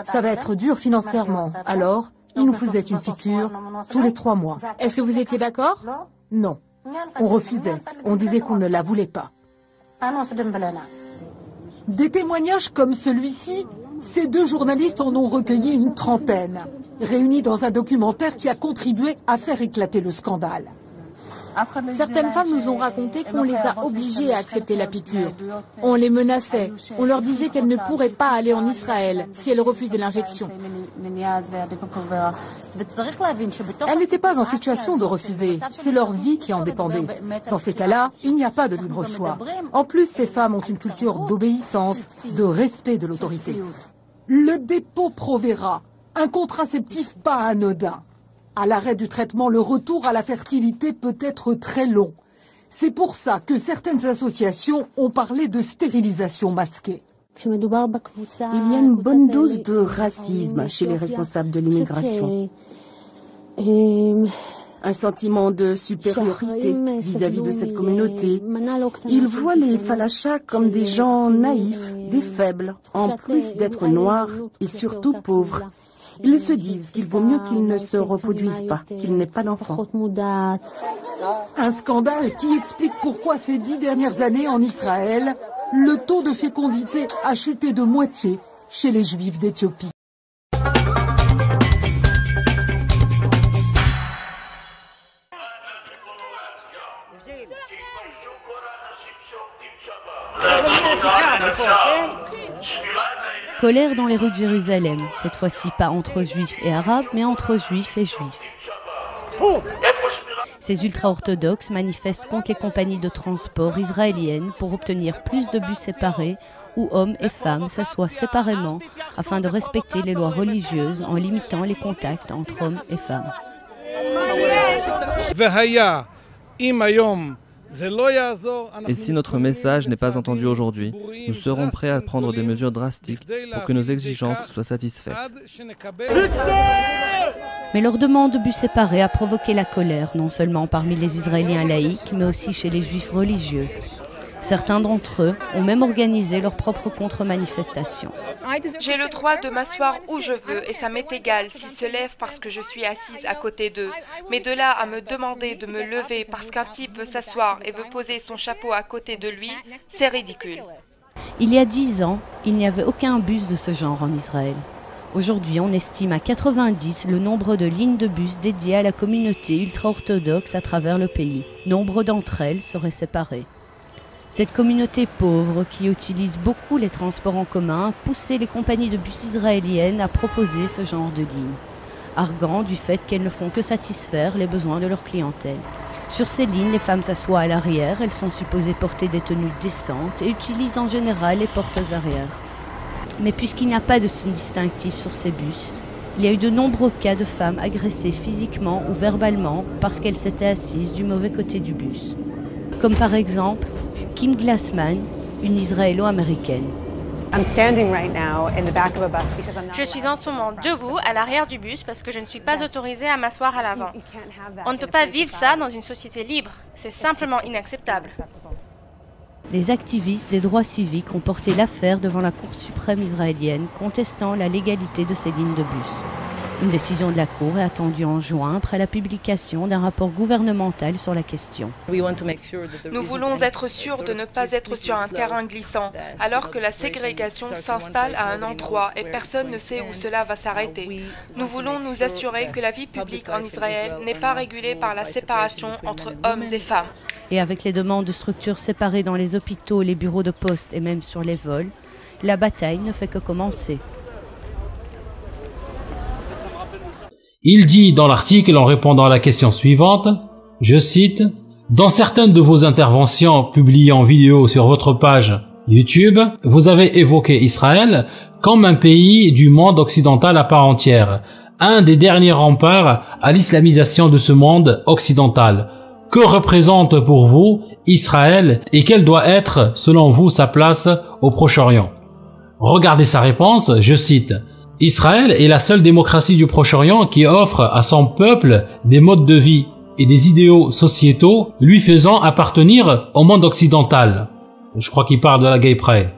Ça va être dur financièrement. Alors, il nous faisait une piqûre tous les 3 mois. Est-ce que vous étiez d'accord? Non. On refusait. On disait qu'on ne la voulait pas. Des témoignages comme celui-ci, ces 2 journalistes en ont recueilli une 30aine, réunis dans un documentaire qui a contribué à faire éclater le scandale. Certaines femmes nous ont raconté qu'on les a obligées à accepter la piqûre. On les menaçait. On leur disait qu'elles ne pourraient pas aller en Israël si elles refusaient l'injection. Elles n'étaient pas en situation de refuser. C'est leur vie qui en dépendait. Dans ces cas-là, il n'y a pas de libre choix. En plus, ces femmes ont une culture d'obéissance, de respect de l'autorité. Le dépôt Provera, un contraceptif pas anodin. À l'arrêt du traitement, le retour à la fertilité peut être très long. C'est pour ça que certaines associations ont parlé de stérilisation masquée. Il y a une bonne dose de racisme chez les responsables de l'immigration. Un sentiment de supériorité vis-à-vis de cette communauté. Ils voient les falachas comme des gens naïfs, des faibles, en plus d'être noirs et surtout pauvres. Ils se disent qu'il vaut mieux qu'ils ne se reproduisent pas, qu'ils n'aient pas d'enfants. Un scandale qui explique pourquoi ces 10 dernières années en Israël, le taux de fécondité a chuté de moitié chez les Juifs d'Éthiopie. Colère dans les rues de Jérusalem, cette fois-ci pas entre juifs et arabes, mais entre juifs et juifs. Ces ultra-orthodoxes manifestent contre les compagnies de transport israéliennes pour obtenir plus de bus séparés où hommes et femmes s'assoient séparément afin de respecter les lois religieuses en limitant les contacts entre hommes et femmes. Et si notre message n'est pas entendu aujourd'hui, nous serons prêts à prendre des mesures drastiques pour que nos exigences soient satisfaites. Mais leur demande de bus séparés a provoqué la colère, non seulement parmi les Israéliens laïcs, mais aussi chez les Juifs religieux. Certains d'entre eux ont même organisé leur propre contre-manifestation. J'ai le droit de m'asseoir où je veux et ça m'est égal s'ils se lèvent parce que je suis assise à côté d'eux. Mais de là à me demander de me lever parce qu'un type veut s'asseoir et veut poser son chapeau à côté de lui, c'est ridicule. Il y a 10 ans, il n'y avait aucun bus de ce genre en Israël. Aujourd'hui, on estime à 90 le nombre de lignes de bus dédiées à la communauté ultra-orthodoxe à travers le pays. Nombre d'entre elles seraient séparées. Cette communauté pauvre, qui utilise beaucoup les transports en commun, a poussé les compagnies de bus israéliennes à proposer ce genre de lignes, arguant du fait qu'elles ne font que satisfaire les besoins de leur clientèle. Sur ces lignes, les femmes s'assoient à l'arrière, elles sont supposées porter des tenues décentes et utilisent en général les portes arrière. Mais puisqu'il n'y a pas de signe distinctif sur ces bus, il y a eu de nombreux cas de femmes agressées physiquement ou verbalement parce qu'elles s'étaient assises du mauvais côté du bus. Comme par exemple Kim Glassman, une Israélo-américaine. Je suis en ce moment debout à l'arrière du bus parce que je ne suis pas autorisée à m'asseoir à l'avant. On ne peut pas vivre ça dans une société libre. C'est simplement inacceptable. Les activistes des droits civiques ont porté l'affaire devant la Cour suprême israélienne, contestant la légalité de ces lignes de bus. Une décision de la Cour est attendue en juin après la publication d'un rapport gouvernemental sur la question. Nous voulons être sûrs de ne pas être sur un terrain glissant, alors que la ségrégation s'installe à un endroit et personne ne sait où cela va s'arrêter. Nous voulons nous assurer que la vie publique en Israël n'est pas régulée par la séparation entre hommes et femmes. Et avec les demandes de structures séparées dans les hôpitaux, les bureaux de poste et même sur les vols, la bataille ne fait que commencer. Il dit dans l'article en répondant à la question suivante, je cite, « Dans certaines de vos interventions publiées en vidéo sur votre page YouTube, vous avez évoqué Israël comme un pays du monde occidental à part entière, un des derniers remparts à l'islamisation de ce monde occidental. Que représente pour vous Israël et quelle doit être, selon vous, sa place au Proche-Orient ?» Regardez sa réponse, je cite « Israël est la seule démocratie du Proche-Orient qui offre à son peuple des modes de vie et des idéaux sociétaux lui faisant appartenir au monde occidental. » Je crois qu'il parle de la Gay Pride.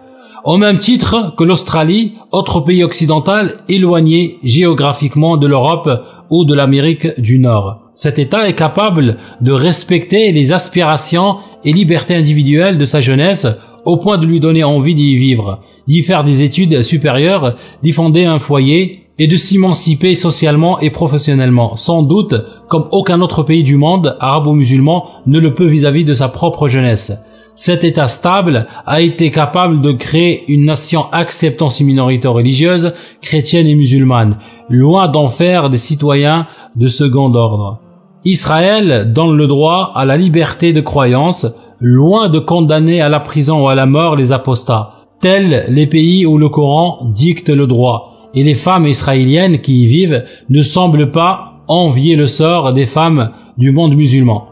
Au même titre que l'Australie, autre pays occidental éloigné géographiquement de l'Europe ou de l'Amérique du Nord. Cet État est capable de respecter les aspirations et libertés individuelles de sa jeunesse au point de lui donner envie d'y vivre, d'y faire des études supérieures, d'y fonder un foyer et de s'émanciper socialement et professionnellement, sans doute comme aucun autre pays du monde arabo-musulman ne le peut vis-à-vis de sa propre jeunesse. Cet État stable a été capable de créer une nation acceptant ses minorités religieuses, chrétiennes et musulmanes, loin d'en faire des citoyens de second ordre. Israël donne le droit à la liberté de croyance, loin de condamner à la prison ou à la mort les apostats, tels les pays où le Coran dicte le droit, et les femmes israéliennes qui y vivent ne semblent pas envier le sort des femmes du monde musulman.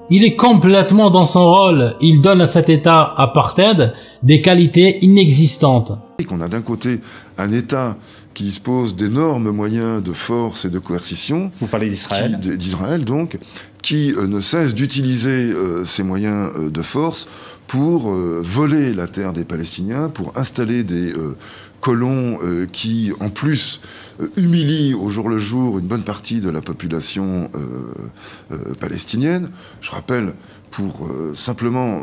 Il est complètement dans son rôle, il donne à cet État apartheid des qualités inexistantes. On a d'un côté un État qui dispose d'énormes moyens de force et de coercition. Vous parlez d'Israël. D'Israël donc, qui ne cesse d'utiliser ces moyens de force pour voler la terre des Palestiniens, pour installer des colons qui, en plus, humilient au jour le jour une bonne partie de la population palestinienne. Je rappelle, pour simplement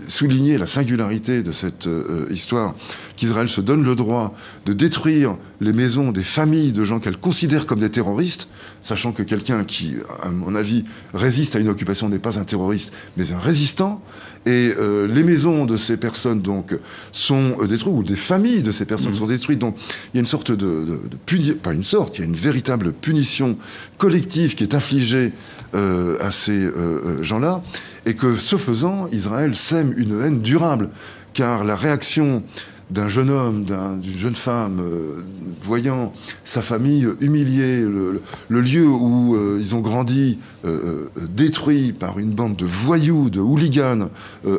souligner la singularité de cette histoire, qu'Israël se donne le droit de détruire les maisons des familles de gens qu'elle considère comme des terroristes, sachant que quelqu'un qui, à mon avis, résiste à une occupation n'est pas un terroriste, mais un résistant. Et les maisons de ces personnes donc sont détruites, ou des familles de ces personnes sont détruites. Donc il y a une sorte pas une sorte, il y a une véritable punition collective qui est infligée à ces gens-là, et que ce faisant, Israël sème une haine durable, car la réaction d'un jeune homme, d'une jeune femme, voyant sa famille humiliée, le lieu où ils ont grandi détruit par une bande de voyous, de hooligans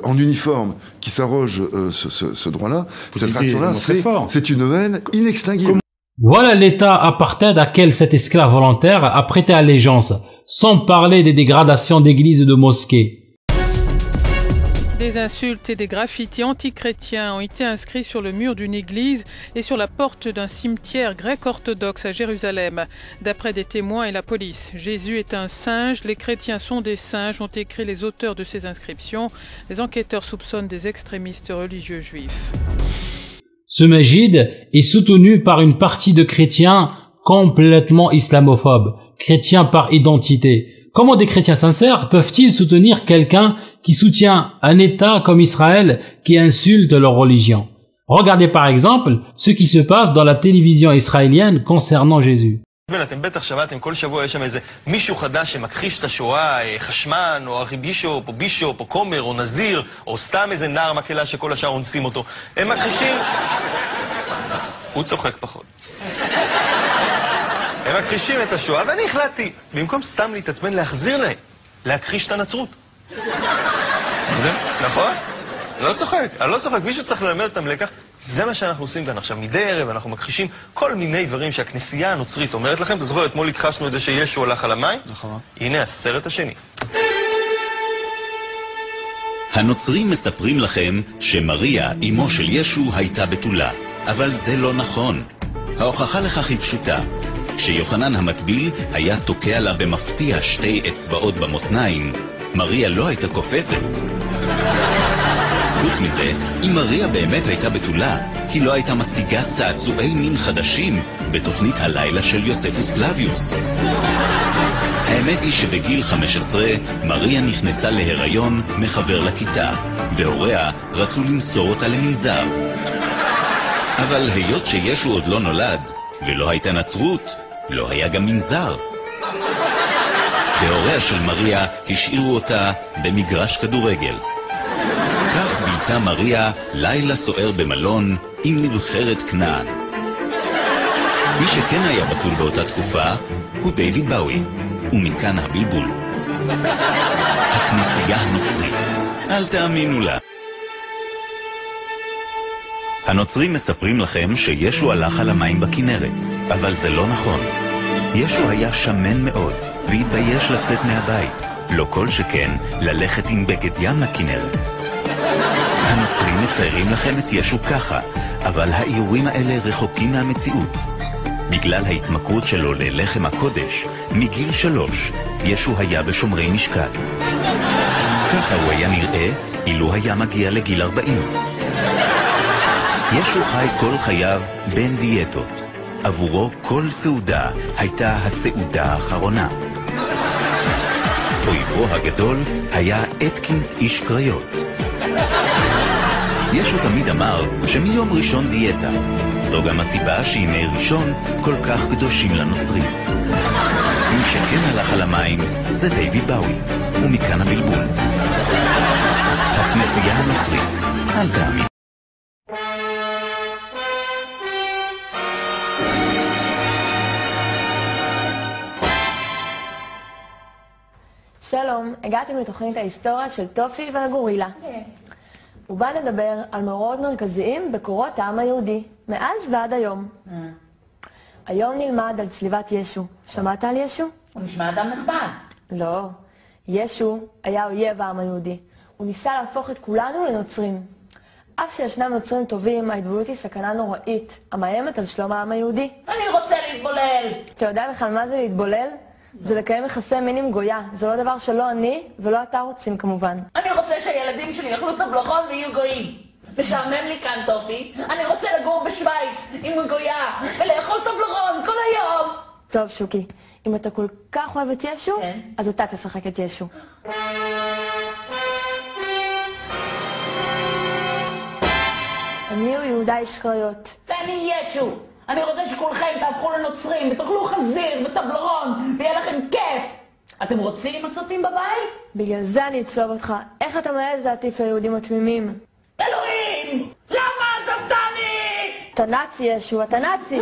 en uniforme qui s'arrogent ce droit-là, cette réaction-là, c'est une haine inextinguible. Voilà l'état apartheid auquel cet esclave volontaire a prêté allégeance, sans parler des dégradations d'églises et de mosquées. Des insultes et des graffitis antichrétiens ont été inscrits sur le mur d'une église et sur la porte d'un cimetière grec-orthodoxe à Jérusalem. D'après des témoins et la police, Jésus est un singe, les chrétiens sont des singes, ont écrit les auteurs de ces inscriptions. Les enquêteurs soupçonnent des extrémistes religieux juifs. Ce Majid est soutenu par une partie de chrétiens complètement islamophobes, chrétiens par identité. Comment des chrétiens sincères peuvent-ils soutenir quelqu'un qui soutient un État comme Israël qui insulte leur religion? Regardez par exemple ce qui se passe dans la télévision israélienne concernant Jésus. אתם בטח שמעתם, כל שבוע יש שם איזה מישהו חדש שמכחיש את השואה, חשמן, או ארכיבישופ, או בישופ, או כומר, או נזיר, או סתם איזה נער מקהלה שכל השאר אונסים אותו. הם מכחישים... הוא צוחק פחות. הם מכחישים את השואה, ואני החלטתי, במקום סתם להתעצבן, להחזיר להם, להכחיש את הנצרות. נכון? אני לא צוחק, מישהו צריך ללמד אותם לקח. זה מה שאנחנו עושים כאן עכשיו. מדי ערב אנחנו מכחישים כל מיני דברים שהכנסייה הנוצרית אומרת לכם. אתה זוכר, אתמול הכחשנו את זה שישו הלך על המים? הנה הסרט השני. הנוצרים מספרים לכם שמריה, אמו של ישו, הייתה בתולה. אבל זה לא נכון. ההוכחה לכך היא פשוטה. כשיוחנן המטביל היה תוקע לה במפתיע שתי אצבעות במותניים, מריה לא הייתה קופצת. חוץ מזה, אם מריה באמת הייתה בתולה, היא לא הייתה מציגה צעצועי מין חדשים בתוכנית הלילה של יוספוס פלביוס. האמת היא שבגיל 15 מריה נכנסה להיריון מחבר לכיתה, והוריה רצו למסור אותה למנזר. אבל היות שישו עוד לא נולד, ולא הייתה נצרות, לא היה גם מנזר. והוריה של מריה השאירו אותה במגרש כדורגל. כך בילתה מריה לילה סוער במלון עם נבחרת כנען. מי שכן היה בתול באותה תקופה הוא דיוויד באוי, ומכאן הבלבול. הכנסייה הנוצרית, אל תאמינו לה. הנוצרים מספרים לכם שישו הלך על המים בכנרת, אבל זה לא נכון. ישו היה שמן מאוד והתבייש לצאת מהבית, לא כל שכן ללכת עם בגד ים לכנרת. הנוצרים מציירים לכם את ישו ככה, אבל האיורים האלה רחוקים מהמציאות. בגלל ההתמכרות שלו ללחם הקודש, מגיל 3, ישו היה בשומרי משקל. ככה הוא היה נראה אילו היה מגיע לגיל 40. ישו חי כל חייו בין דיאטות. עבורו כל סעודה הייתה הסעודה האחרונה. אויבו הגדול היה אתקינס איש קריות. ישו תמיד אמר שמיום ראשון דיאטה. זו גם הסיבה שימי ראשון כל כך קדושים לנוצרים. מי שכן הלך על המים זה דיוויד באוי, ומכאן הבלבול. הכנסייה הנוצרית, אל תאמין. שלום, הגעתי מתוכנית ההיסטוריה של טופי והגורילה. ובה נדבר על מאורעות מרכזיים בקורות העם היהודי, מאז ועד היום. היום נלמד על צליבת ישו. שמעת על ישו? הוא נשמע אדם נכבד. לא. ישו היה אויב העם היהודי. הוא ניסה להפוך את כולנו לנוצרים. אף שישנם נוצרים טובים, ההתבוללות היא סכנה נוראית, המאיימת על שלום העם היהודי. אני רוצה להתבולל. אתה יודע בכלל מה זה להתבולל? זה לקיים יחסי מין עם גויה. זה לא דבר שלא אני ולא אתה רוצים כמובן. אני רוצה שהילדים שלי יאכלו טבלרון ויהיו גויים. משעמם לי כאן, טופי. אני רוצה לגור בשוויץ עם גויה ולאכול טבלרון כל היום. טוב, שוקי, אם אתה כל כך אוהב את ישו, אז אתה תשחק את ישו. אני הוא יהודה איש קריות. ואני ישו. אני רוצה שכולכם תהפכו לנוצרים ותאכלו חזיר וטבלרון ויהיה לכם כיף. אתם רוצים הצופים בבית? בגלל זה אני אצלוב אותך. איך אתה מעז להטיף ליהודים התמימים? אלוהים! למה עזבתני? אתה נאצי ישו, אתה נאצי.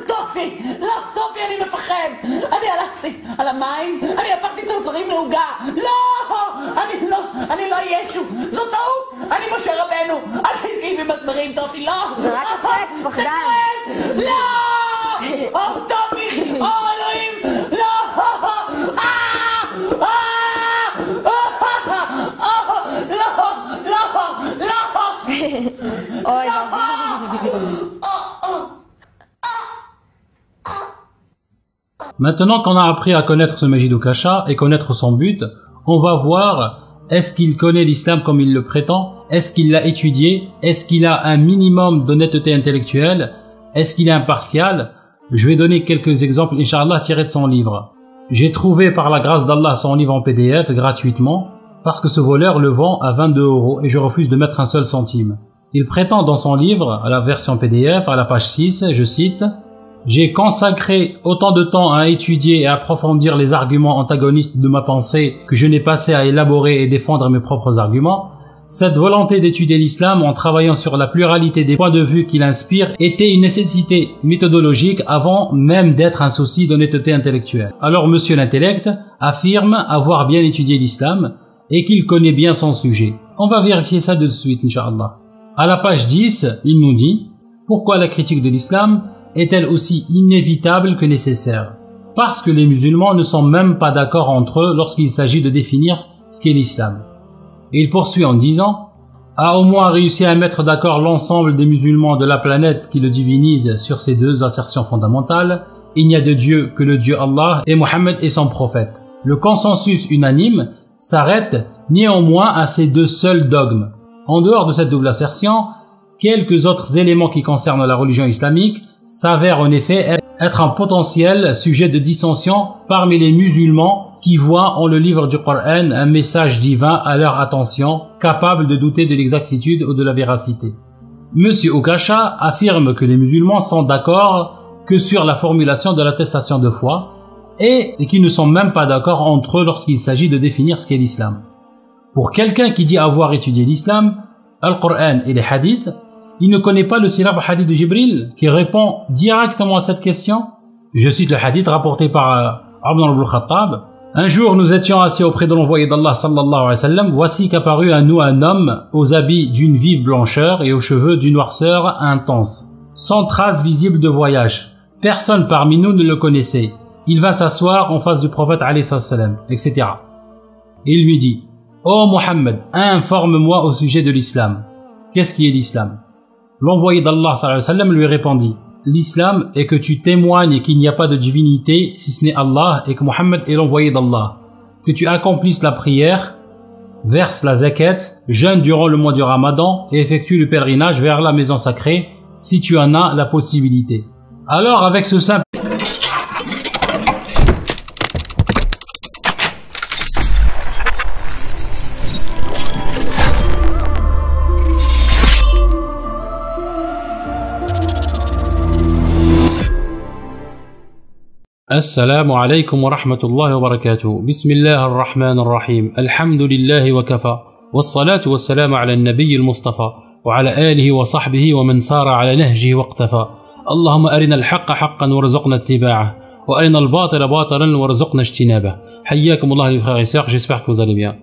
טופי, לא, טופי, אני מפחד. אני הלכתי על המים, אני הפכתי צרצרים לעוגה. לא, אני לא ישו. זו טעות, אני משה רבנו. אל תגידי במסמרים, טופי, לא. זה רק אפק, פחדן. לא! או, טופי, או, אלוהים, לא! אוי, Maintenant qu'on a appris à connaître ce Majid Oukasha et connaître son but, on va voir est-ce qu'il connaît l'islam comme il le prétend, est-ce qu'il l'a étudié, est-ce qu'il a un minimum d'honnêteté intellectuelle, est-ce qu'il est impartial. Je vais donner quelques exemples, Inch'Allah, tirés de son livre. J'ai trouvé par la grâce d'Allah son livre en PDF gratuitement parce que ce voleur le vend à 22 € et je refuse de mettre un seul centime. Il prétend dans son livre, à la version PDF, à la page 6, je cite: « J'ai consacré autant de temps à étudier et approfondir les arguments antagonistes de ma pensée que je n'ai passé à élaborer et défendre mes propres arguments. Cette volonté d'étudier l'islam en travaillant sur la pluralité des points de vue qu'il inspire était une nécessité méthodologique avant même d'être un souci d'honnêteté intellectuelle. » Alors monsieur l'intellect affirme avoir bien étudié l'islam et qu'il connaît bien son sujet. On va vérifier ça de suite, Inch'Allah. À la page 10, il nous dit « Pourquoi la critique de l'islam est-elle aussi inévitable que nécessaire? Parce que les musulmans ne sont même pas d'accord entre eux lorsqu'il s'agit de définir ce qu'est l'islam. » Et il poursuit en disant « A au moins réussi à mettre d'accord l'ensemble des musulmans de la planète qui le divinisent sur ces deux assertions fondamentales. Il n'y a de Dieu que le Dieu Allah et Mohammed est son prophète. » Le consensus unanime s'arrête néanmoins à ces deux seuls dogmes. En dehors de cette double assertion, quelques autres éléments qui concernent la religion islamique s'avèrent en effet être un potentiel sujet de dissension parmi les musulmans qui voient en le livre du Coran un message divin à leur attention, capable de douter de l'exactitude ou de la véracité. Monsieur Oukasha affirme que les musulmans sont d'accord que sur la formulation de l'attestation de foi et qu'ils ne sont même pas d'accord entre eux lorsqu'il s'agit de définir ce qu'est l'islam. Pour quelqu'un qui dit avoir étudié l'islam, le Coran et les hadiths, il ne connaît pas le syllabe hadith de Jibril qui répond directement à cette question. Je cite le hadith rapporté par Abdullah ibn Khattab. Un jour, nous étions assis auprès de l'envoyé d'Allah sallallahu alayhi wa sallam. Voici qu'apparut à nous un homme aux habits d'une vive blancheur et aux cheveux d'une noirceur intense, sans trace visible de voyage. Personne parmi nous ne le connaissait. Il va s'asseoir en face du prophète alayhi salam, etc. Il lui dit: Ô Mohammed, informe-moi au sujet de l'islam. Qu'est-ce qui est l'islam? L'envoyé d'Allah sallallahu alayhi wa sallam lui répondit: l'islam est que tu témoignes qu'il n'y a pas de divinité si ce n'est Allah et que Mohammed est l'envoyé d'Allah, que tu accomplisses la prière, verses la zakat, jeûnes durant le mois du Ramadan et effectues le pèlerinage vers la maison sacrée si tu en as la possibilité. Alors avec ce simple السلام عليكم ورحمة الله وبركاته. بسم الله الرحمن الرحيم. الحمد لله وكفى والصلاة والسلام على النبي المصطفى وعلى آله وصحبه ومن سار على نهجه واقتفى. اللهم أرنا الحق حقا وارزقنا اتباعه وأرنا الباطل باطلا وارزقنا اجتنابه. حياكم الله les frères et sœurs, j'espère que vous allez bien.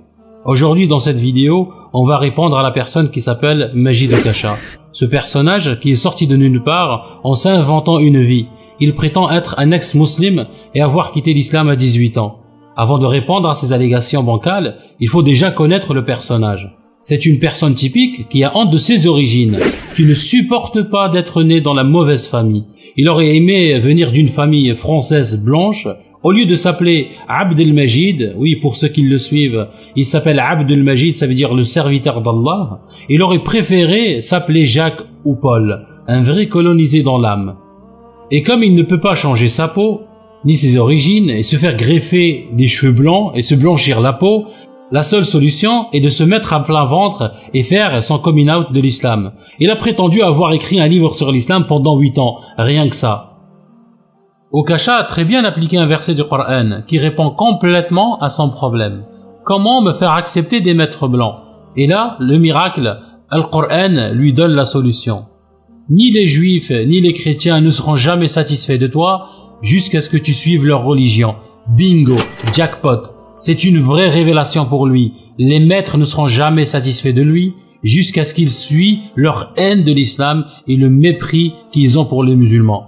Aujourd'hui dans cette vidéo, on va répondre à la personne qui s'appelle Majid Kasha. Ce personnage qui est sorti de nulle part en s'inventant une vie. Il prétend être un ex-musulman et avoir quitté l'islam à 18 ans. Avant de répondre à ces allégations bancales, il faut déjà connaître le personnage. C'est une personne typique qui a honte de ses origines, qui ne supporte pas d'être né dans la mauvaise famille. Il aurait aimé venir d'une famille française blanche. Au lieu de s'appeler Abd el-Majid, oui, pour ceux qui le suivent, il s'appelle Abd el-Majid, ça veut dire le serviteur d'Allah. Il aurait préféré s'appeler Jacques ou Paul, un vrai colonisé dans l'âme. Et comme il ne peut pas changer sa peau, ni ses origines, et se faire greffer des cheveux blancs et se blanchir la peau, la seule solution est de se mettre à plein ventre et faire son coming out de l'islam. Il a prétendu avoir écrit un livre sur l'islam pendant 8 ans, rien que ça. Okasha a très bien appliqué un verset du Coran qui répond complètement à son problème. Comment me faire accepter des maîtres blancs? Et là, le miracle, Al-Qur'an lui donne la solution. Ni les juifs, ni les chrétiens ne seront jamais satisfaits de toi jusqu'à ce que tu suives leur religion. Bingo, jackpot. C'est une vraie révélation pour lui. Les maîtres ne seront jamais satisfaits de lui jusqu'à ce qu'ils suivent leur haine de l'islam et le mépris qu'ils ont pour les musulmans.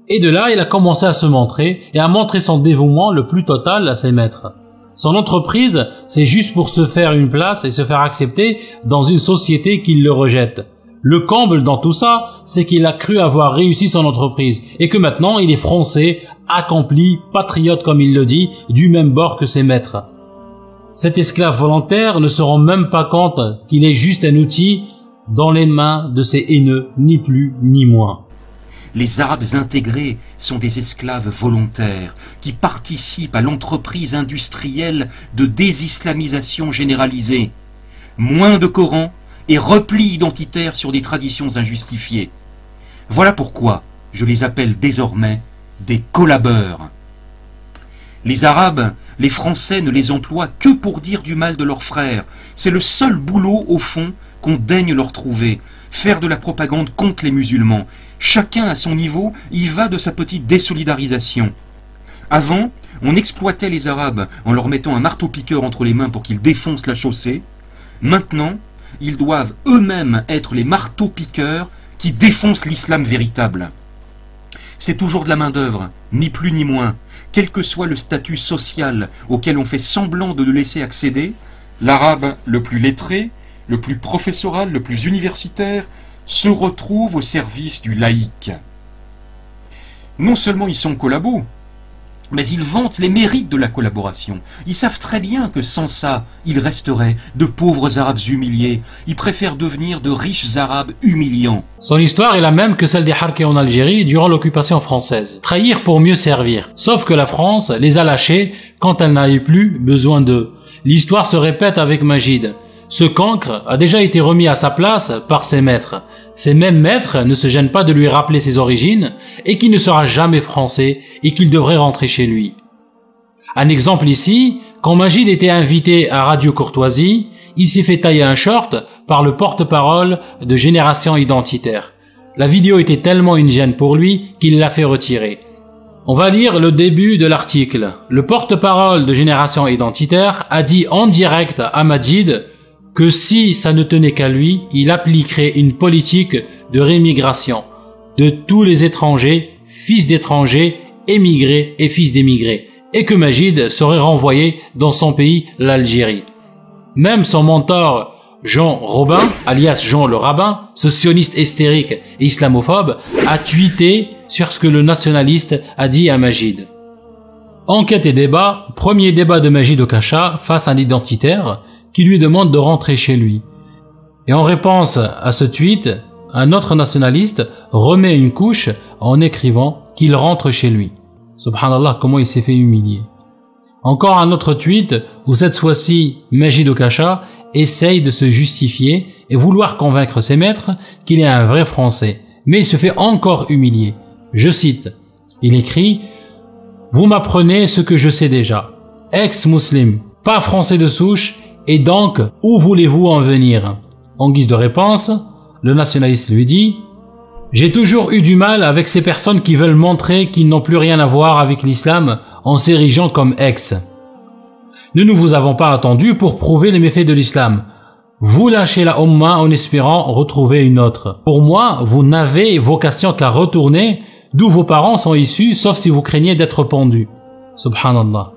Et de là, il a commencé à se montrer et à montrer son dévouement le plus total à ses maîtres. Son entreprise, c'est juste pour se faire une place et se faire accepter dans une société qui le rejette. Le comble dans tout ça, c'est qu'il a cru avoir réussi son entreprise et que maintenant il est français, accompli, patriote comme il le dit, du même bord que ses maîtres. Cet esclave volontaire ne se rend même pas compte qu'il est juste un outil dans les mains de ces haineux, ni plus ni moins. Les Arabes intégrés sont des esclaves volontaires qui participent à l'entreprise industrielle de désislamisation généralisée. Moins de Coran et repli identitaire sur des traditions injustifiées. Voilà pourquoi je les appelle désormais des collabeurs. Les Arabes, les Français ne les emploient que pour dire du mal de leurs frères. C'est le seul boulot, au fond, qu'on daigne leur trouver. Faire de la propagande contre les musulmans. Chacun à son niveau y va de sa petite désolidarisation. Avant, on exploitait les Arabes en leur mettant un marteau-piqueur entre les mains pour qu'ils défoncent la chaussée. Maintenant, ils doivent eux-mêmes être les marteaux-piqueurs qui défoncent l'islam véritable. C'est toujours de la main-d'œuvre, ni plus ni moins. Quel que soit le statut social auquel on fait semblant de le laisser accéder, l'arabe le plus lettré, le plus professoral, le plus universitaire, se retrouve au service du laïc. Non seulement ils sont collabos, mais ils vantent les mérites de la collaboration. Ils savent très bien que sans ça, ils resteraient de pauvres Arabes humiliés. Ils préfèrent devenir de riches Arabes humiliants. Son histoire est la même que celle des Harkis en Algérie durant l'occupation française. Trahir pour mieux servir. Sauf que la France les a lâchés quand elle n'avait plus besoin d'eux. L'histoire se répète avec Majid. Ce cancre a déjà été remis à sa place par ses maîtres. Ces mêmes maîtres ne se gênent pas de lui rappeler ses origines et qu'il ne sera jamais français et qu'il devrait rentrer chez lui. Un exemple ici, quand Majid était invité à Radio Courtoisie, il s'est fait tailler un short par le porte-parole de Génération Identitaire. La vidéo était tellement une gêne pour lui qu'il l'a fait retirer. On va lire le début de l'article. Le porte-parole de Génération Identitaire a dit en direct à Majid que si ça ne tenait qu'à lui, il appliquerait une politique de rémigration de tous les étrangers, fils d'étrangers, émigrés et fils d'émigrés, et que Majid serait renvoyé dans son pays, l'Algérie. Même son mentor Jean Robin, alias Jean le Rabbin, ce sioniste hystérique et islamophobe, a tweeté sur ce que le nationaliste a dit à Majid. Enquête et débat, premier débat de Majid Oukhacha face à un identitaire qui lui demande de rentrer chez lui. Et en réponse à ce tweet, un autre nationaliste remet une couche en écrivant qu'il rentre chez lui. Subhanallah, comment il s'est fait humilier. Encore un autre tweet où cette fois-ci Majid Oukhacha essaye de se justifier et vouloir convaincre ses maîtres qu'il est un vrai Français. Mais il se fait encore humilier. Je cite, il écrit « Vous m'apprenez ce que je sais déjà. Ex-musulman, pas français de souche, et donc où voulez-vous en venir ?» En guise de réponse, le nationaliste lui dit « J'ai toujours eu du mal avec ces personnes qui veulent montrer qu'ils n'ont plus rien à voir avec l'islam en s'érigeant comme ex. Nous ne vous avons pas attendu pour prouver les méfaits de l'islam. Vous lâchez la Ummah en espérant retrouver une autre. Pour moi, vous n'avez vocation qu'à retourner d'où vos parents sont issus, sauf si vous craignez d'être pendus. » Subhanallah.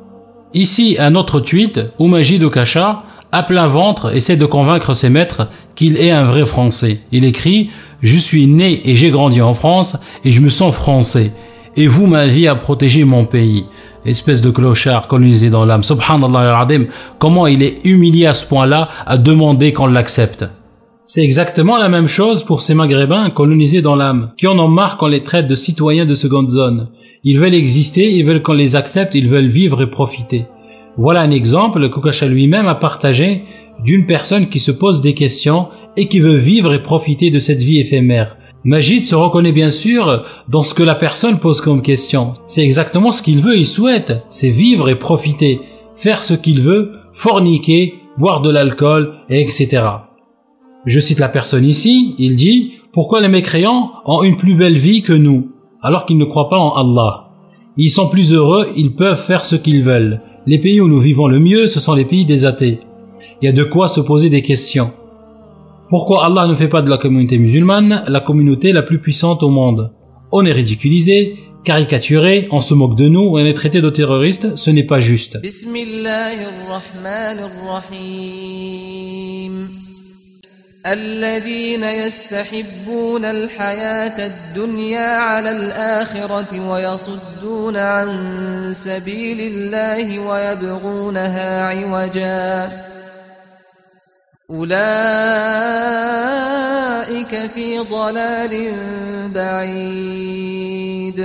Ici, un autre tweet où Majid Oukhacha, à plein ventre, essaie de convaincre ses maîtres qu'il est un vrai Français. Il écrit « Je suis né et j'ai grandi en France et je me sens français. Et vous, ma vie, à protéger mon pays. » Espèce de clochard colonisé dans l'âme. Subhanallah al-Adim, comment il est humilié à ce point-là à demander qu'on l'accepte. C'est exactement la même chose pour ces Maghrébins colonisés dans l'âme, qui en ont marre qu'on les traite de citoyens de seconde zone. Ils veulent exister, ils veulent qu'on les accepte, ils veulent vivre et profiter. Voilà un exemple qu'Oukhacha lui-même a partagé d'une personne qui se pose des questions et qui veut vivre et profiter de cette vie éphémère. Majid se reconnaît bien sûr dans ce que la personne pose comme question. C'est exactement ce qu'il veut, il souhaite. C'est vivre et profiter, faire ce qu'il veut, forniquer, boire de l'alcool, etc. Je cite la personne ici, il dit « Pourquoi les mécréants ont une plus belle vie que nous, alors qu'ils ne croient pas en Allah? Ils sont plus heureux, ils peuvent faire ce qu'ils veulent. Les pays où nous vivons le mieux, ce sont les pays des athées. Il y a de quoi se poser des questions. Pourquoi Allah ne fait pas de la communauté musulmane la communauté la plus puissante au monde? On est ridiculisé, caricaturé, on se moque de nous, on est traité de terroristes, ce n'est pas juste. الذين يستحبون الحياة الدنيا على الآخرة ويصدون عن سبيل الله ويبغونها عوجا أولئك في ضلال بعيد.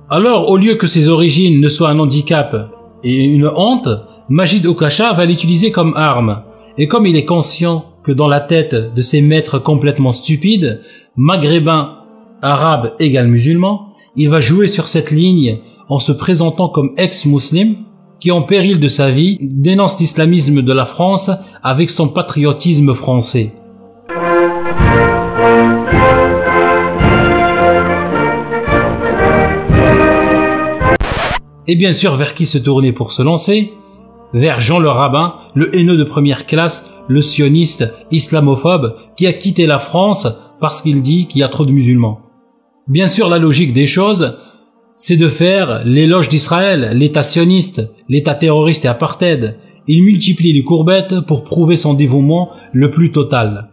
Alors, au lieu que ses origines ne soient un handicap et une honte, Majid Oukhacha va l'utiliser comme arme. Et comme il est conscient que dans la tête de ces maîtres complètement stupides, maghrébins, arabes égale musulmans, il va jouer sur cette ligne en se présentant comme ex-musulman qui, en péril de sa vie, dénonce l'islamisme de la France avec son patriotisme français. Et bien sûr, vers qui se tourner pour se lancer? Vers Jean le Rabbin, le haineux de première classe, le sioniste islamophobe qui a quitté la France parce qu'il dit qu'il y a trop de musulmans. Bien sûr, la logique des choses, c'est de faire l'éloge d'Israël, l'État sioniste, l'État terroriste et apartheid. Il multiplie les courbettes pour prouver son dévouement le plus total.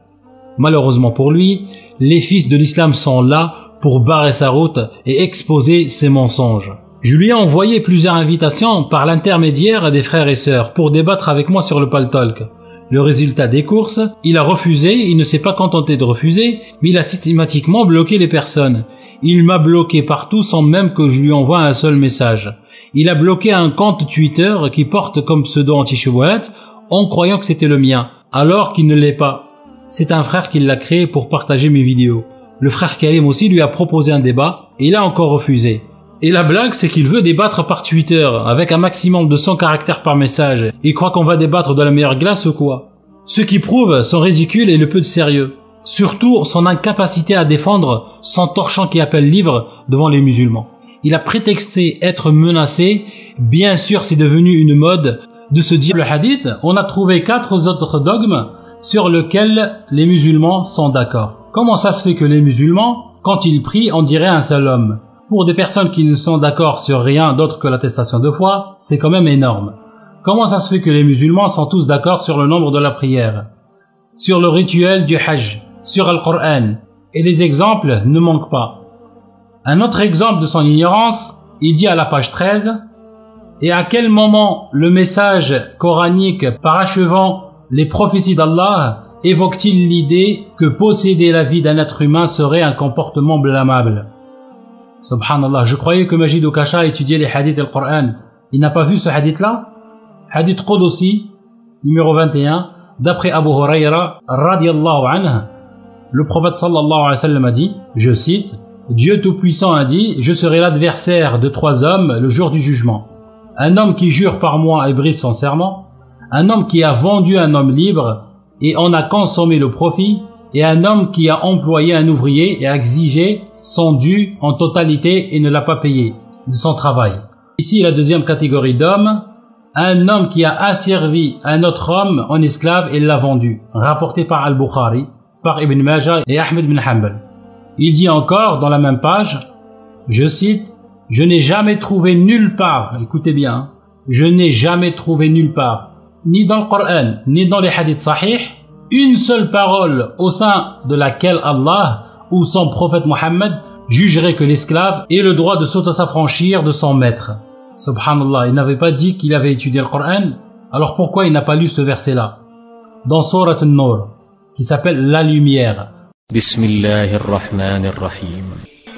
Malheureusement pour lui, les fils de l'islam sont là pour barrer sa route et exposer ses mensonges. Je lui ai envoyé plusieurs invitations par l'intermédiaire des frères et sœurs pour débattre avec moi sur le Paltalk. Le résultat des courses, il a refusé, il ne s'est pas contenté de refuser, mais il a systématiquement bloqué les personnes. Il m'a bloqué partout sans même que je lui envoie un seul message. Il a bloqué un compte Twitter qui porte comme pseudo Anti-Shubouhat en croyant que c'était le mien, alors qu'il ne l'est pas. C'est un frère qui l'a créé pour partager mes vidéos. Le frère Karim aussi lui a proposé un débat et il a encore refusé. Et la blague, c'est qu'il veut débattre par Twitter, avec un maximum de 100 caractères par message. Il croit qu'on va débattre de la meilleure glace ou quoi? Ce qui prouve son ridicule et le peu de sérieux. Surtout son incapacité à défendre son torchon qui appelle livre devant les musulmans. il a prétexté être menacé. Bien sûr, c'est devenu une mode de se dire le hadith. On a trouvé 4 autres dogmes sur lesquels les musulmans sont d'accord. Comment ça se fait que les musulmans, quand ils prient, on dirait un seul homme? Pour des personnes qui ne sont d'accord sur rien d'autre que l'attestation de foi, c'est quand même énorme. Comment ça se fait que les musulmans sont tous d'accord sur le nombre de la prière, sur le rituel du Hajj, sur le Coran? Et les exemples ne manquent pas. Un autre exemple de son ignorance, il dit à la page 13, « Et à quel moment le message coranique parachevant les prophéties d'Allah évoque-t-il l'idée que posséder la vie d'un être humain serait un comportement blâmable ?» Subhanallah, je croyais que Majid Okasha étudiait les hadiths et le Coran. Il n'a pas vu ce hadith-là? Hadith Qudsi, numéro 21, d'après Abu Huraira, radiyallahu anhu, le prophète sallallahu alayhi wa sallam a dit, je cite, « Dieu Tout-Puissant a dit, je serai l'adversaire de 3 hommes le jour du jugement. Un homme qui jure par moi et brise son serment, un homme qui a vendu un homme libre et en a consommé le profit, et un homme qui a employé un ouvrier et a exigé son dû en totalité et ne l'a pas payé de son travail. » Ici, la deuxième catégorie d'hommes, un homme qui a asservi un autre homme en esclave et l'a vendu, rapporté par Al-Bukhari, par Ibn Majah et Ahmed bin Hanbal. Il dit encore dans la même page, je cite, « Je n'ai jamais trouvé nulle part, écoutez bien, je n'ai jamais trouvé nulle part, ni dans le Coran, ni dans les hadiths sahih, une seule parole au sein de laquelle Allah ou son prophète Mohammed jugerait que l'esclave ait le droit de s'affranchir de son maître. » Subhanallah, il n'avait pas dit qu'il avait étudié le Coran, alors pourquoi il n'a pas lu ce verset-là dans Surat An-Nur, qui s'appelle La Lumière. Bismillahirrahmanirrahim.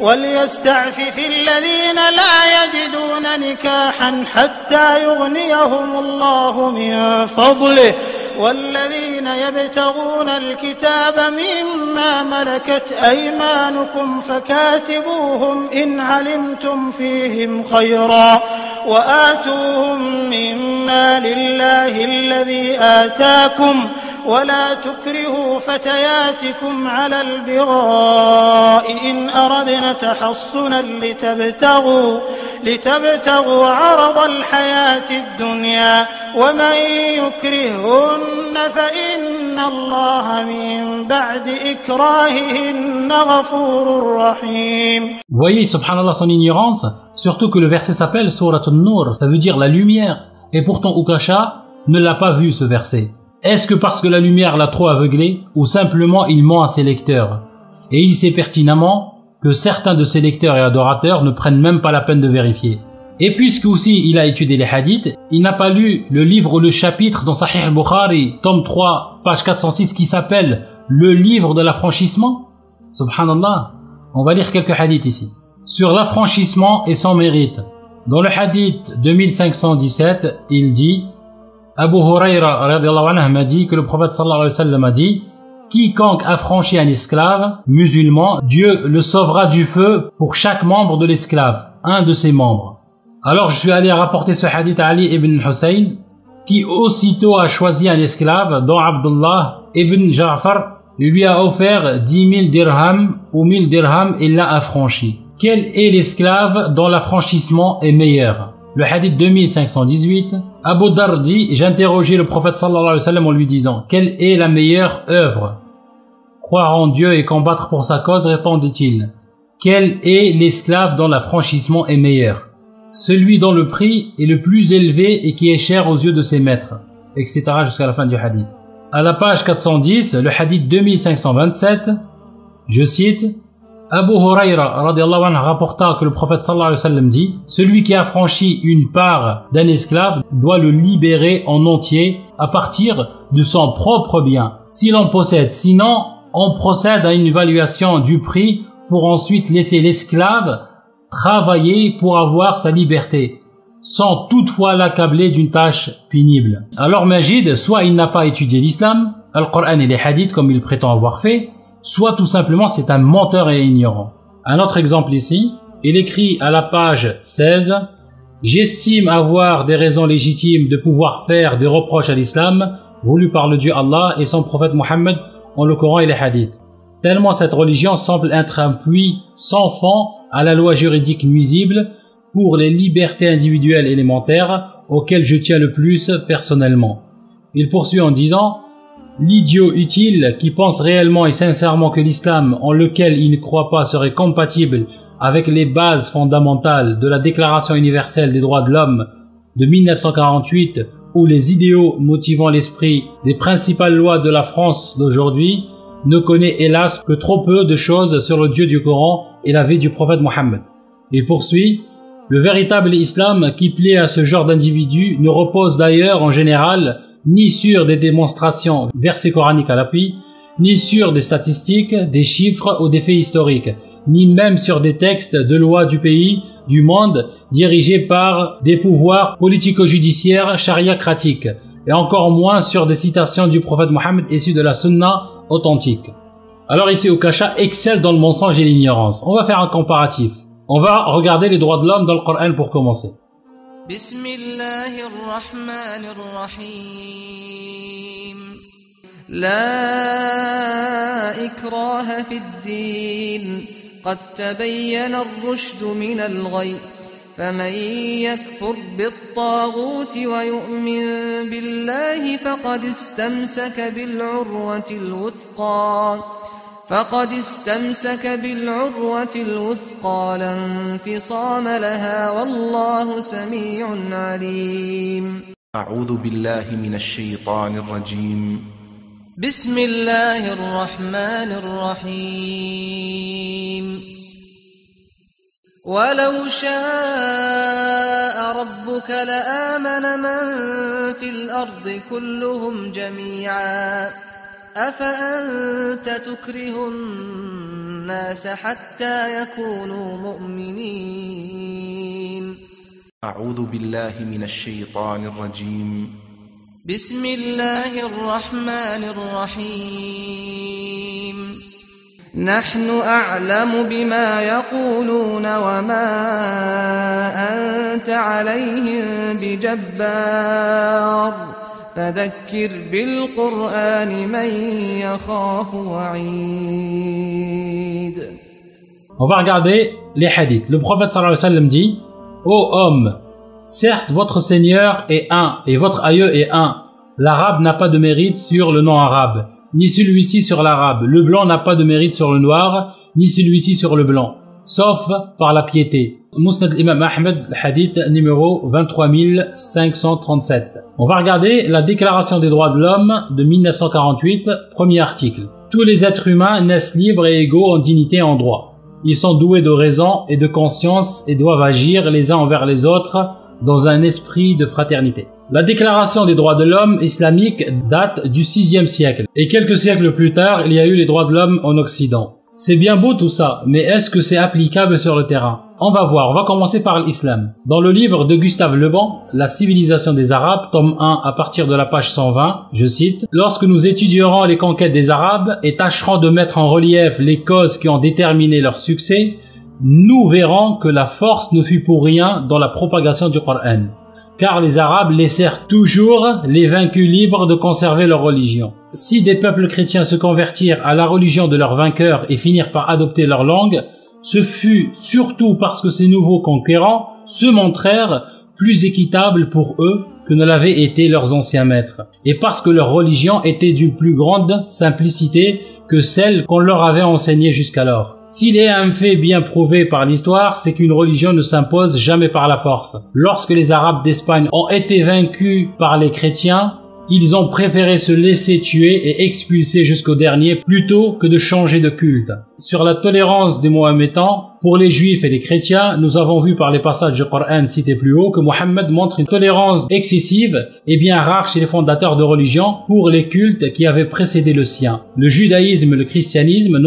وليستعفف الذين لا يجدون نكاحا حتى يغنيهم الله من فضله والذين يبتغون الكتاب مما ملكت أيمانكم فكاتبوهم إن علمتم فيهم خيرا وآتوهم مما لله الذي آتاكم ولا تكرهوا فتياتكم على البغاء إن أردنا تحصنا لتبتغوا عرض الحياة الدنيا ومن يكرهن فإن الله من بعد إكراههن غفور رحيم. Voyez, subhanallah, son ignorance, surtout que le verset s'appelle Surat An-Nur, ça veut dire la lumière, et pourtant Okasha ne l'a pas vu ce verset. Est-ce que parce que la lumière l'a trop aveuglé, ou simplement il ment à ses lecteurs? Et il sait pertinemment que certains de ses lecteurs et adorateurs ne prennent même pas la peine de vérifier. Et puisque aussi il a étudié les hadiths, il n'a pas lu le livre ou le chapitre dans Sahih al-Bukhari, tome 3, page 406, qui s'appelle le livre de l'affranchissement. Subhanallah, on va lire quelques hadiths ici. Sur l'affranchissement et son mérite. Dans le hadith 2517, il dit, Abu Huraira radiyallahu anhu m'a dit que le prophète sallallahu alayhi wa sallam a dit, quiconque affranchit un esclave musulman, Dieu le sauvera du feu pour chaque membre de l'esclave, un de ses membres. Alors je suis allé rapporter ce hadith à Ali ibn Hussein, qui aussitôt a choisi un esclave dont Abdullah ibn Ja'far lui a offert 10 000 dirhams ou 1000 dirhams et l'a affranchi. Quel est l'esclave dont l'affranchissement est meilleur? Le hadith 2518, Abu Dar dit, j'interrogeai le prophète sallallahu alayhi wa sallam en lui disant, quelle est la meilleure œuvre? Croire en Dieu et combattre pour sa cause, répondit-il. Quel est l'esclave dont l'affranchissement est meilleur? Celui dont le prix est le plus élevé et qui est cher aux yeux de ses maîtres, etc. jusqu'à la fin du hadith. À la page 410, le hadith 2527, je cite, Abu Huraira radiyallahu anhu rapporta que le prophète sallallahu alayhi wa sallam dit, celui qui affranchit une part d'un esclave doit le libérer en entier à partir de son propre bien, s'il en possède. Sinon, on procède à une évaluation du prix pour ensuite laisser l'esclave travailler pour avoir sa liberté, sans toutefois l'accabler d'une tâche pénible. Alors Majid, soit il n'a pas étudié l'islam, le Coran et les hadiths comme il prétend avoir fait, soit tout simplement c'est un menteur et ignorant. Un autre exemple ici, il écrit à la page 16, « J'estime avoir des raisons légitimes de pouvoir faire des reproches à l'islam, voulu par le Dieu Allah et son prophète Mohammed en le Coran et les hadiths. Tellement cette religion semble être un puits sans fond à la loi juridique nuisible pour les libertés individuelles élémentaires auxquelles je tiens le plus personnellement. Il poursuit en disant « L'idiot utile qui pense réellement et sincèrement que l'islam en lequel il ne croit pas serait compatible avec les bases fondamentales de la Déclaration universelle des droits de l'homme de 1948 ou les idéaux motivant l'esprit des principales lois de la France d'aujourd'hui ne connaît hélas que trop peu de choses sur le Dieu du Coran et la vie du prophète Mohammed. » Il poursuit « Le véritable islam qui plaît à ce genre d'individus ne repose d'ailleurs en général ni sur des démonstrations, versets coraniques à l'appui, ni sur des statistiques, des chiffres ou des faits historiques, ni même sur des textes de loi du pays, du monde, dirigés par des pouvoirs politico-judiciaires chariacratiques, et encore moins sur des citations du prophète Mohammed issues de la sunna authentique. Alors ici, Ukasha excelle dans le mensonge et l'ignorance. On va faire un comparatif. On va regarder les droits de l'homme dans le Coran pour commencer. بسم الله الرحمن الرحيم لا إكراه في الدين قد تبين الرشد من الغي فمن يكفر بالطاغوت ويؤمن بالله فقد استمسك بالعروة الوثقى لا انفصام لها والله سميع عليم أعوذ بالله من الشيطان الرجيم بسم الله الرحمن الرحيم ولو شاء ربك لآمن من في الأرض كلهم جميعا أفأنت تكره الناس حتى يكونوا مؤمنين أعوذ بالله من الشيطان الرجيم بسم الله الرحمن الرحيم نحن أعلم بما يقولون وما أنت عليهم بجبار فذكر بالقرآن من يخاف وعيد. On va regarder les hadiths. Le prophète sallallahu alayhi wa sallam dit « Ô homme, certes votre Seigneur est un et votre aïeux est un. L'arabe n'a pas de mérite sur le non-arabe, ni celui-ci sur l'arabe. Le blanc n'a pas de mérite sur le noir, ni celui-ci sur le blanc, sauf par la piété. » Musnad l'imam Ahmed, hadith numéro 23537. On va regarder la Déclaration des droits de l'homme de 1948, premier article. Tous les êtres humains naissent libres et égaux en dignité et en droit. Ils sont doués de raison et de conscience et doivent agir les uns envers les autres dans un esprit de fraternité. La Déclaration des droits de l'homme islamique date du 6e siècle. Et quelques siècles plus tard, il y a eu les droits de l'homme en Occident. C'est bien beau tout ça, mais est-ce que c'est applicable sur le terrain? On va voir, on va commencer par l'islam. Dans le livre de Gustave Le Bon, La civilisation des Arabes, tome 1, à partir de la page 120, je cite, « Lorsque nous étudierons les conquêtes des Arabes et tâcherons de mettre en relief les causes qui ont déterminé leur succès, nous verrons que la force ne fut pour rien dans la propagation du Coran, car les Arabes laissèrent toujours les vaincus libres de conserver leur religion. Si des peuples chrétiens se convertirent à la religion de leurs vainqueurs et finirent par adopter leur langue, ce fut surtout parce que ces nouveaux conquérants se montrèrent plus équitables pour eux que ne l'avaient été leurs anciens maîtres, et parce que leur religion était d'une plus grande simplicité que celle qu'on leur avait enseignée jusqu'alors. S'il est un fait bien prouvé par l'histoire, c'est qu'une religion ne s'impose jamais par la force. Lorsque les Arabes d'Espagne ont été vaincus par les chrétiens, ils ont préféré se laisser tuer et expulser jusqu'au dernier plutôt que de changer de culte. Sur la tolérance des Mohammedans, pour les Juifs et les chrétiens, nous avons vu par les passages du Coran cités plus haut que Mohammed montre une tolérance excessive et bien rare chez les fondateurs de religion pour les cultes qui avaient précédé le sien. Le judaïsme et le christianisme